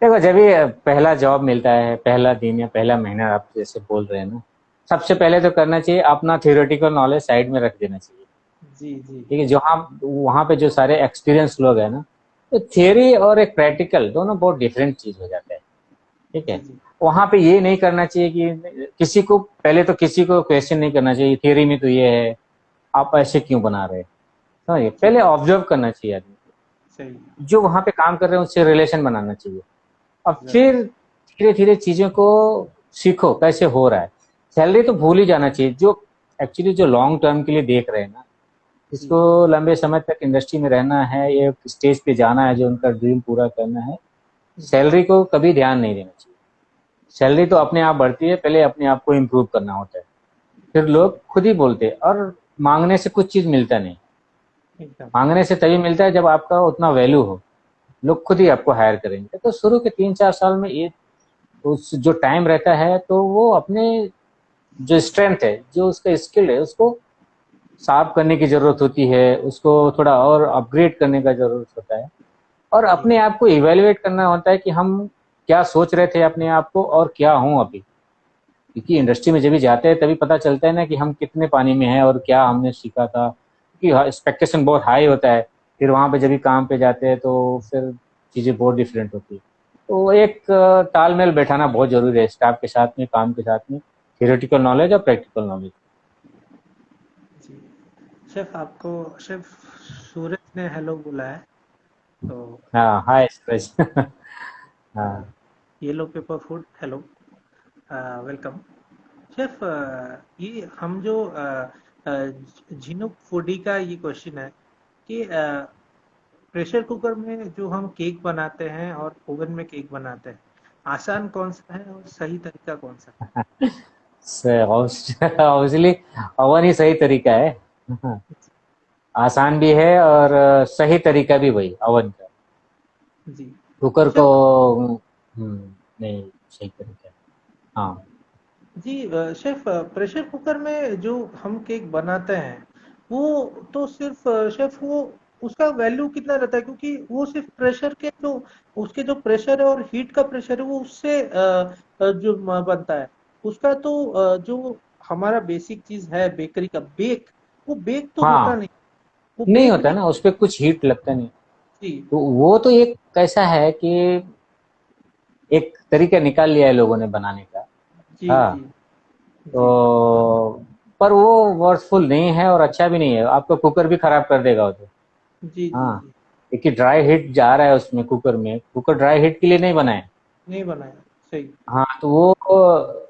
Speaker 2: देखो, जब भी पहला जॉब मिलता है, पहला दिन या पहला महीना आप जैसे बोल रहे हैं ना, सबसे पहले तो करना चाहिए अपना थियोरेटिकल नॉलेज साइड में रख देना चाहिए।
Speaker 1: जी। जी।
Speaker 2: ठीक है, जो हम वहाँ पे जो सारे एक्सपीरियंस लोग हैं ना, तो थियोरी और एक प्रैक्टिकल दोनों बहुत डिफरेंट चीज हो जाता है। ठीक
Speaker 1: जी।
Speaker 2: है।
Speaker 1: जी।
Speaker 2: वहाँ पे ये नहीं करना चाहिए कि किसी को, पहले तो किसी को क्वेश्चन नहीं करना चाहिए, थियोरी में तो ये है, आप ऐसे क्यों बना रहे हैं। समझिए,
Speaker 1: जी।
Speaker 2: पहले ऑब्जर्व करना चाहिए आदमी को,
Speaker 1: सही।
Speaker 2: जो वहाँ पे काम कर रहे हैं उससे रिलेशन बनाना चाहिए। और
Speaker 1: जरूर।
Speaker 2: फिर धीरे धीरे चीजों को सीखो कैसे हो रहा है। सैलरी तो भूल ही जाना चाहिए। जो एक्चुअली जो लॉन्ग टर्म के लिए देख रहे हैं ना,
Speaker 1: जी।
Speaker 2: जिसको लंबे समय तक इंडस्ट्री में रहना है, ये स्टेज पे जाना है, जो उनका ड्रीम पूरा करना है,
Speaker 1: जी।
Speaker 2: सैलरी को कभी ध्यान नहीं देना चाहिए। सैलरी तो अपने आप बढ़ती है, पहले अपने आप को इम्प्रूव करना होता है। फिर
Speaker 1: जी।
Speaker 2: लोग खुद ही बोलते हैं, और मांगने से कुछ चीज मिलता नहीं।
Speaker 1: एकदम।
Speaker 2: मांगने से तभी मिलता है जब आपका उतना वैल्यू हो, लोग खुद ही आपको हायर करेंगे। तो शुरू के 3-4 साल में ये उस जो टाइम रहता है, तो वो अपने जो स्ट्रेंथ है, जो उसका स्किल है, उसको साफ करने की जरूरत होती है, उसको थोड़ा और अपग्रेड करने का जरूरत होता है। और
Speaker 1: जी।
Speaker 2: अपने आप को इवेल्युएट करना होता है कि हम क्या सोच रहे थे अपने आप को और क्या हूं अभी। क्योंकि
Speaker 1: जी।
Speaker 2: इंडस्ट्री में जब भी जाते हैं तभी पता चलता है ना कि हम कितने पानी में हैं और क्या हमने सीखा था। क्योंकि एक्सपेक्टेशन बहुत हाई होता है, फिर वहां पे जब भी काम पे जाते हैं तो फिर चीजें बहुत डिफरेंट होती है। तो एक तालमेल बैठाना बहुत जरूरी है स्टाफ के साथ में, काम के साथ में, थियोरेटिकल नॉलेज और प्रैक्टिकल नॉलेज।
Speaker 1: जी। शेफ, आपको शेफ सूरज ने हेलो बोला है, तो
Speaker 2: हाँ, हाय सूरज। हाँ।
Speaker 1: Yellow paper food hello, welcome. Chef, ये हम जो झिनुक फूडी का ये क्वेश्चन है कि प्रेशर कुकर में जो हम केक बनाते हैं और ओवन में केक बनाते हैं, आसान कौन सा है और सही तरीका कौन सा
Speaker 2: ऑब्वियसली अवन ही सही तरीका है। आसान भी है और सही तरीका भी वही अवन का।
Speaker 1: है? जी।
Speaker 2: कुकर को
Speaker 1: शेफ,
Speaker 2: नहीं, सही तरीका है। हाँ।
Speaker 1: जी, शेफ, प्रेशर कुकर में जो हम केक बनाते हैं, वो तो सिर्फ शेफ, वो उसका वैल्यू कितना रहता है, क्योंकि वो सिर्फ प्रेशर के जो उसके जो प्रेशर है और हीट का प्रेशर है वो उससे जो बनता है उसका। तो जो हमारा बेसिक चीज है बेकरी का बेक, वो बेक तो होता
Speaker 2: हाँ,
Speaker 1: नहीं, वो
Speaker 2: नहीं
Speaker 1: बेक
Speaker 2: होता
Speaker 1: भी।
Speaker 2: ना, उस पे कुछ हीट लगता नहीं।
Speaker 1: जी
Speaker 2: तो वो तो एक कैसा है कि एक तरीका निकाल लिया है लोगों ने बनाने का।
Speaker 1: जी
Speaker 2: हाँ,
Speaker 1: जी जी
Speaker 2: तो पर वो वर्कफुल नहीं है और अच्छा भी नहीं है, आपका कुकर भी खराब कर देगा वो तो।
Speaker 1: जी जी
Speaker 2: हाँ,
Speaker 1: जी।
Speaker 2: क्योंकि ड्राई हीट जा रहा है उसमें, कुकर में, कुकर ड्राई हीट के लिए नहीं बना है।
Speaker 1: नहीं बनाया सही।
Speaker 2: हाँ, तो वो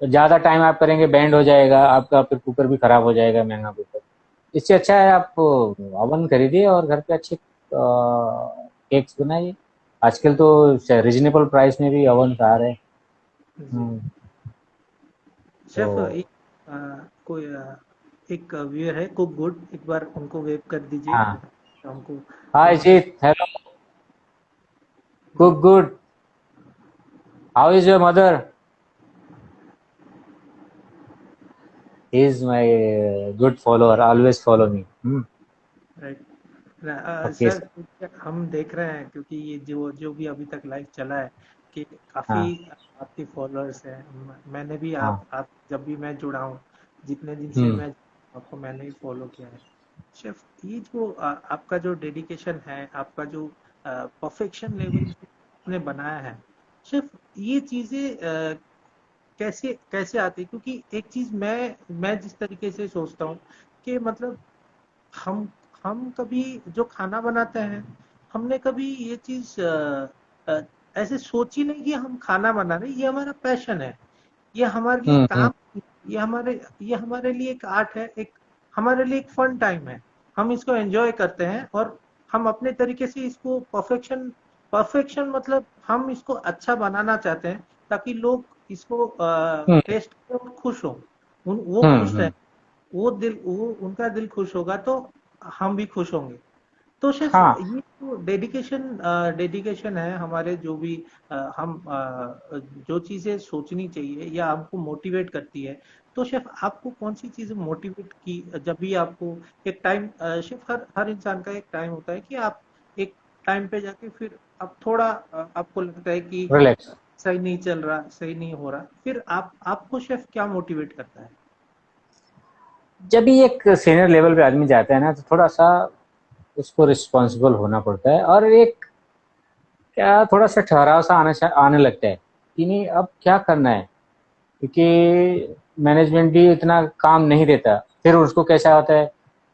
Speaker 2: ज़्यादा टाइम आप करेंगे बैंड हो जाएगा आपका, फिर कुकर भी खराब हो जाएगा, महंगा कुकर। इससे अच्छा है आप ओवन खरीदिए और घर पे अच्छे केक्स बनाइए। आजकल तो रिजनेबल प्राइस में भी ओवन आ रहे हैं।
Speaker 1: जी
Speaker 2: हम्म,
Speaker 1: शेफ
Speaker 2: तो
Speaker 1: एक कोई एक व्यूअर है कुक गुड, एक बार उनको वेव कर दीजिए
Speaker 2: हाँ,
Speaker 1: हमको
Speaker 2: हाय
Speaker 1: थोड़ा सा।
Speaker 2: जीत, हेलो,
Speaker 1: जी
Speaker 2: cook good, how is your mother, he is my good follower, always follow me.
Speaker 1: Right.
Speaker 2: Okay.
Speaker 1: Sir हम देख रहे हैं, क्योंकि ये जो जो भी अभी तक लाइव चला है कि काफी
Speaker 2: हाँ
Speaker 1: आपके फॉलोअर्स हैं। मैंने भी
Speaker 2: हाँ।
Speaker 1: आप जब भी मैं जुड़ा हूँ, जितने दिन से
Speaker 2: हम्म
Speaker 1: मैं आपको मैंने ही फॉलो किया है। शेफ ये जो आपका जो डेडिकेशन है, आपका जो परफेक्शन लेवल आपने बनाया है शेफ, ये चीजें कैसे कैसे आती है? क्योंकि एक चीज मैं जिस तरीके से सोचता हूँ कि मतलब हम हम कभी जो खाना बनाते हैं, हमने कभी ये चीज अ, ऐसे सोची नहीं कि हम खाना बना रहे, ये हमारा पैशन है, ये हमारे लिए
Speaker 2: हम्म।
Speaker 1: काम, ये हमारे लिए एक आर्ट है, एक हमारे लिए एक फन टाइम है। हम इसको एंजॉय करते हैं और हम अपने तरीके से इसको परफेक्शन परफेक्शन मतलब हम इसको अच्छा बनाना चाहते हैं, ताकि लोग इसको
Speaker 2: हम्म
Speaker 1: टेस्ट करें और खुश हो, वो खुश रहे,
Speaker 2: हम्म।
Speaker 1: वो उनका दिल खुश होगा तो हम भी खुश होंगे। तो सिर्फ
Speaker 2: हाँ,
Speaker 1: ये जो डेडिकेशन है हमारे, जो भी हम जो चीजें सोचनी चाहिए या हमको मोटिवेट करती है, तो शेफ आपको कौन सी चीजें मोटिवेट की जब भी आपको एक टाइम, शेफ हर हर इंसान का एक टाइम होता है कि आप एक टाइम पे जाके फिर आप थोड़ा आपको लगता है कि
Speaker 2: रिलैक्स।
Speaker 1: सही नहीं चल रहा, सही नहीं हो रहा, फिर आपको शेफ क्या मोटिवेट करता है?
Speaker 2: जब भी एक सीनियर लेवल पे आदमी जाता है ना, तो थोड़ा सा उसको रिस्पॉन्सिबल होना पड़ता है, और एक क्या थोड़ा सा ठहराव सा आने लगता है कि नहीं अब क्या करना है, क्योंकि मैनेजमेंट भी इतना काम नहीं देता। फिर उसको कैसा होता है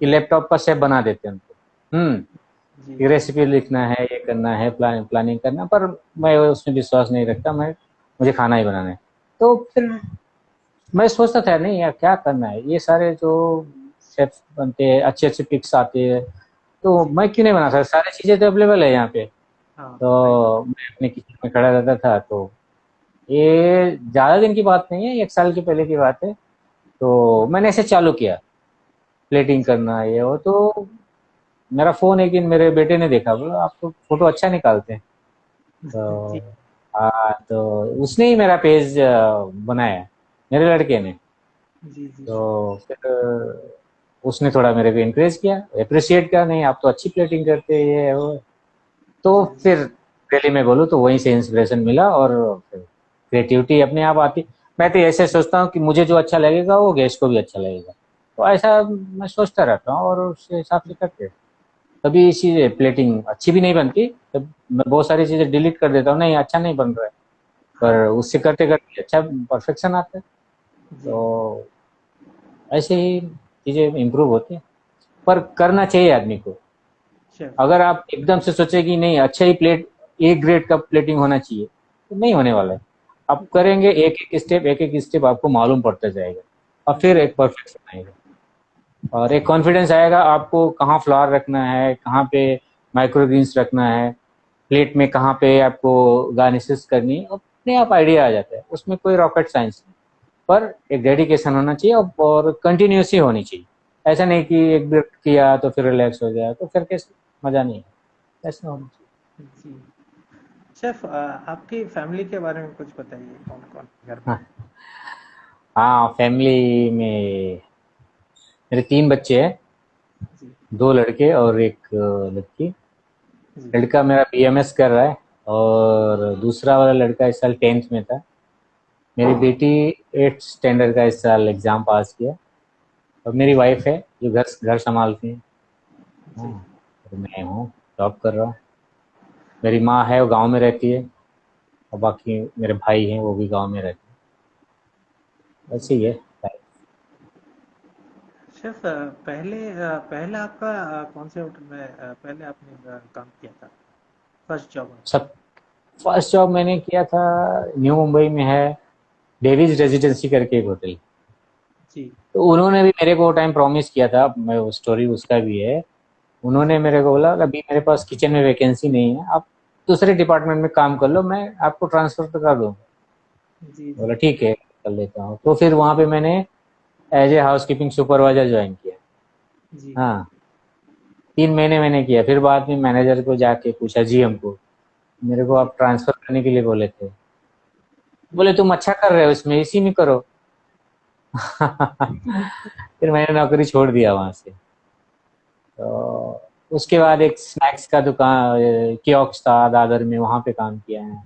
Speaker 2: कि लैपटॉप पर शेफ बना देते हैं उनको।
Speaker 1: जी
Speaker 2: ये
Speaker 1: जी
Speaker 2: रेसिपी लिखना है, ये करना है, प्लानिंग करना, पर मैं उसमें विश्वास नहीं रखता। मुझे खाना ही बनाना है। तो फिर मैं सोचता था नहीं यार, क्या करना है, ये सारे जो शेफ बनते हैं, अच्छे अच्छे पिक्स आते हैं, तो
Speaker 1: जी।
Speaker 2: मैं क्यों नहीं बना सकता, सारी चीजें तो अवेलेबल है यहाँ पे।
Speaker 1: हाँ राइट।
Speaker 2: तो मैं अपने किचन में खड़ा रहता था। तो ये ज्यादा दिन की बात नहीं है, 1 साल के पहले की बात है। तो मैंने ऐसे चालू किया प्लेटिंग करना, ये वो। तो मेरा फोन एक दिन मेरे बेटे ने देखा, बोला आप तो फोटो अच्छा निकालते हैं। तो
Speaker 1: जी
Speaker 2: तो उसने ही मेरा पेज बनाया, मेरे लड़के ने।
Speaker 1: जी जी
Speaker 2: तो फिर उसने थोड़ा मेरे को इनकरेज किया, अप्रिशिएट किया, नहीं आप तो अच्छी प्लेटिंग करते हैं, ये वो। तो
Speaker 1: जी जी
Speaker 2: फिर रियली मैं बोलूँ तो वहीं से इंस्पिरेशन मिला, और फिर क्रिएटिविटी अपने आप आती। मैं तो ऐसे सोचता हूँ कि मुझे जो अच्छा लगेगा वो गेस्ट को भी अच्छा लगेगा। तो ऐसा मैं सोचता रहता हूँ और उस हिसाब से करते हैं। कभी चीज़ें प्लेटिंग अच्छी भी नहीं बनती, तब मैं बहुत सारी चीज़ें डिलीट कर देता हूँ, नहीं अच्छा नहीं बन रहा है। पर
Speaker 1: हाँ
Speaker 2: उससे करते करते अच्छा परफेक्शन आता है।
Speaker 1: जी
Speaker 2: तो ऐसे ही चीज़ें इम्प्रूव होती हैं, पर करना चाहिए आदमी को।
Speaker 1: शेफ।
Speaker 2: अगर आप एकदम से सोचे कि नहीं अच्छा ही प्लेट, ए ग्रेड का प्लेटिंग होना चाहिए, तो नहीं होने वाला है। आप करेंगे एक एक स्टेप आपको मालूम पड़ता जाएगा, और फिर
Speaker 1: जी
Speaker 2: एक परफेक्शन आएगा, और एक कॉन्फिडेंस आएगा आपको कहाँ फ्लावर रखना है, कहाँ पे माइक्रो ग्रीन्स रखना है, प्लेट में कहाँ पे आपको गार्निशेस करनी है, अपने आप आइडिया आ जाता है। उसमें कोई रॉकेट साइंस नहीं, पर एक डेडिकेशन होना चाहिए, और कंटिन्यूसी होनी चाहिए। ऐसा नहीं कि एक बार किया तो फिर रिलैक्स हो गया, तो फिर कैसे, मजा नहीं है। ऐसा होना चाहिए।
Speaker 1: जी शेफ, आपकी फैमिली के बारे में कुछ बताइए, कौन कौन घर में?
Speaker 2: हाँ हाँ, फैमिली में मेरे 3 बच्चे हैं।
Speaker 1: जी
Speaker 2: 2 लड़के और एक लड़की।
Speaker 1: जी।
Speaker 2: लड़का मेरा बीएमएस कर रहा है और दूसरा वाला लड़का इस साल 10th में था। मेरी बेटी 8th स्टैंडर्ड का इस साल एग्जाम पास किया। और मेरी
Speaker 1: जी।
Speaker 2: वाइफ है जो घर घर संभालती है।
Speaker 1: जी।
Speaker 2: हाँ, और मैं हूँ, जॉब कर रहा हूँ। मेरी माँ है, वो गांव में रहती है। और बाकी मेरे भाई हैं, वो भी गांव में रहते हैं।
Speaker 1: जी।
Speaker 2: ऐसे ही है।
Speaker 1: शेफ, पहले आपका कौन से होटल में पहले आपने काम किया था, फर्स्ट जॉब आपका?
Speaker 2: सब फर्स्ट जॉब मैंने किया था, न्यू मुंबई में है, डेवीज रेजिडेंसी करके एक होटल।
Speaker 1: जी।
Speaker 2: तो उन्होंने भी मेरे को वो टाइम प्रॉमिस किया था, मैं वो स्टोरी उसका भी है। उन्होंने
Speaker 1: जी।
Speaker 2: मेरे को बोला अभी मेरे पास किचन में वैकेंसी नहीं है, आप दूसरे डिपार्टमेंट में काम कर लो, मैं आपको ट्रांसफर तो कर दूंगा।
Speaker 1: जी। जी।
Speaker 2: बोला ठीक है, कर लेता हूँ। तो फिर वहां पे मैंने as a house keeping supervisor join किया।
Speaker 1: जी।
Speaker 2: हाँ, 3 महीने मैंने किया। फिर बाद में मैनेजर को जाके पूछा, जीएम को, मेरे को
Speaker 1: जी।
Speaker 2: आप ट्रांसफर करने के लिए बोले थे। बोले
Speaker 1: जी।
Speaker 2: तुम अच्छा कर रहे हो इसमें, इसी में करो। फिर मैंने नौकरी छोड़ दिया वहां से। तो उसके बाद एक स्नैक्स का दुकान कियोस्क था दादर में, वहां पे काम किया है।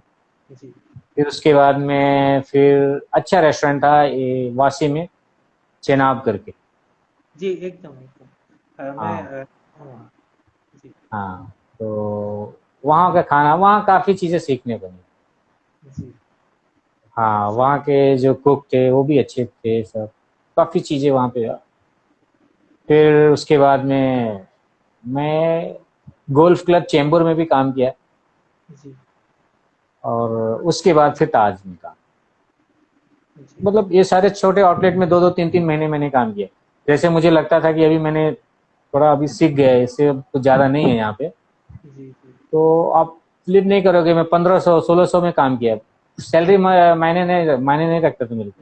Speaker 1: जी।
Speaker 2: फिर उसके बाद में फिर अच्छा रेस्टोरेंट था ये वाशी में,
Speaker 1: जी।
Speaker 2: चेनाब करके।
Speaker 1: जी, एकदम एकदम। मैं
Speaker 2: हाँ।
Speaker 1: हूँ वहाँ। जी।
Speaker 2: हाँ, तो वहाँ का खाना, वहाँ काफी चीजें सीखने को मिली।
Speaker 1: जी।
Speaker 2: हाँ, वहाँ के जो कुक थे वो भी अच्छे थे सब, काफी चीजें वहाँ पे। फिर उसके बाद में मैं गोल्फ क्लब चेंबूर में भी काम किया।
Speaker 1: जी।
Speaker 2: और उसके बाद फिर ताज में काम।
Speaker 1: जी।
Speaker 2: मतलब ये सारे छोटे आउटलेट में 2-2 3-3 महीने मैंने काम किया। जैसे मुझे लगता था कि अभी मैंने थोड़ा अभी सीख गया है, इससे अब कुछ ज्यादा नहीं है यहाँ पे,
Speaker 1: जी। जी।
Speaker 2: तो आप बिलीव नहीं करोगे, मैं 1500-1600 में काम किया। सैलरी मायने नहीं रखता था मेरे को।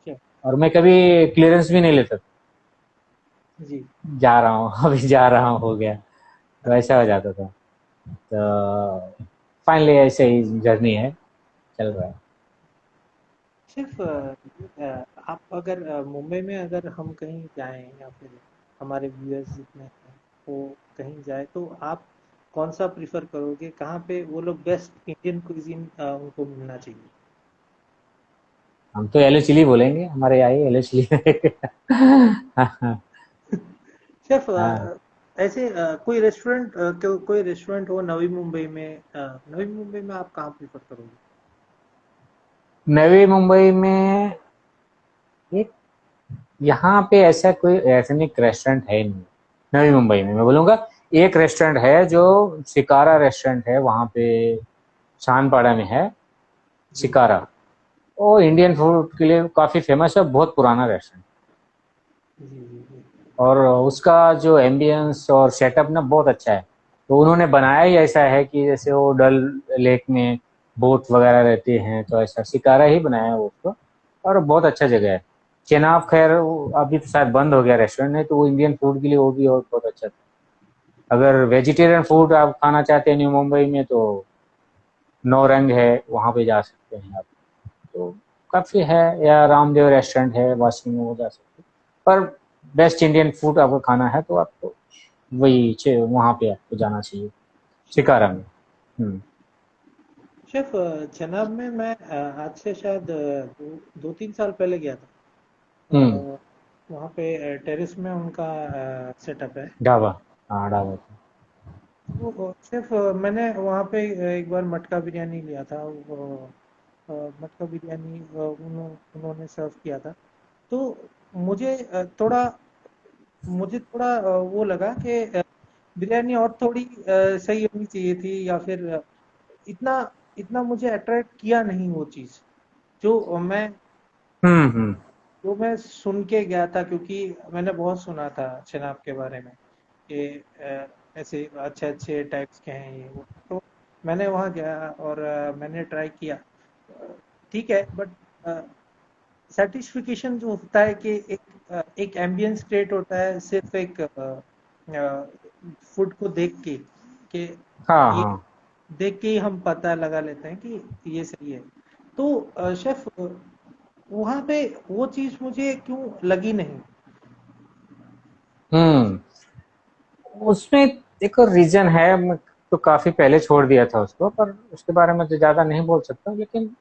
Speaker 1: क्या?
Speaker 2: और मैं कभी क्लियरेंस भी नहीं लेता था।
Speaker 1: जी।
Speaker 2: जा रहा हूँ अभी जा रहा हूँ, हो गया, तो ऐसा हो जाता था। तो फाइनली ऐसे ही जर्नी है, चल रहा है।
Speaker 1: सिर्फ आप अगर मुंबई में अगर हम कहीं जाएं या फिर हमारे व्यूअर्स जितने हैं वो कहीं जाए तो आप कौन सा प्रिफर करोगे, कहाँ पे वो लोग बेस्ट इंडियन कुइजीन उनको मिलना चाहिए?
Speaker 2: हम तो एलो चिली बोलेंगे, हमारे यहाँ एलो चिली। हाँ।
Speaker 1: सिर्फ
Speaker 2: हाँ,
Speaker 1: ऐसे कोई रेस्टोरेंट हो नवी मुंबई में, नवी मुंबई में आप कहाँ प्रिफर करोगे?
Speaker 2: नवी मुंबई में एक, यहाँ पे ऐसा कोई एथनिक रेस्टोरेंट है नहीं। नवी मुंबई में मैं बोलूँगा एक रेस्टोरेंट है जो शिकारा रेस्टोरेंट है, वहाँ पे शानपाड़ा में है,
Speaker 1: जी।
Speaker 2: शिकारा। वो इंडियन फूड के लिए काफ़ी फेमस है, बहुत पुराना रेस्टोरेंट।
Speaker 1: जी। जी। जी।
Speaker 2: और उसका जो एम्बियंस और सेटअप ना बहुत अच्छा है। तो उन्होंने बनाया ही ऐसा है कि जैसे वो डल लेक में बोट वगैरह रहती हैं, तो ऐसा शिकारा ही बनाया है वो उसको। और बहुत अच्छा जगह है। चेनाब खैर अभी तो शायद बंद हो गया रेस्टोरेंट, नहीं तो वो इंडियन फूड के लिए वो भी और बहुत अच्छा था। अगर वेजिटेरियन फूड आप खाना चाहते हैं न्यू मुंबई में, तो नौरंग है, वहाँ पे जा सकते हैं आप। तो काफ़ी है, या रामदेव रेस्टोरेंट है वाशी में, वो जा सकते हैं। पर बेस्ट इंडियन फूड आपको खाना है तो आपको वही वहाँ पे आपको जाना चाहिए, शिकारा में। हम्म।
Speaker 1: शेफ, जनाब में मैं आज से शायद 2-3 साल पहले गया था।
Speaker 2: हम्म।
Speaker 1: वहाँ पे टेरेस में उनका सेटअप है।
Speaker 2: ढाबा। हाँ, ढाबा।
Speaker 1: तो सिर्फ मैंने वहाँ पे एक बार मटका बिरयानी लिया था। मटका बिरयानी उन्होंने सर्व किया था। तो मुझे थोड़ा वो लगा कि बिरयानी और थोड़ी सही होनी चाहिए थी, या फिर इतना इतना मुझे अट्रैक्ट किया नहीं वो चीज़ जो मैं
Speaker 2: हम्म।
Speaker 1: जो मैं सुन के गया था, क्योंकि मैंने बहुत सुना था शनाब के बारे में कि ऐसे अच्छे अच्छे टाइप्स के हैं ये वो। तो मैंने वहाँ गया और मैंने ट्राई किया। ठीक है, बट सेटिस्फिकेशन जो होता है कि एक एम्बियंस क्रिएट होता है सिर्फ एक फूड को देख के, कि
Speaker 2: हाँ
Speaker 1: ये
Speaker 2: हाँ।
Speaker 1: देख के ही हम पता लगा लेते हैं कि ये सही है। तो शेफ, वहाँ पे वो चीज़ मुझे क्यों लगी नहीं?
Speaker 2: हम्म। उसमें एक और रीजन है, मैं तो काफी पहले छोड़ दिया था उसको, पर उसके बारे में तो ज्यादा नहीं बोल सकता, लेकिन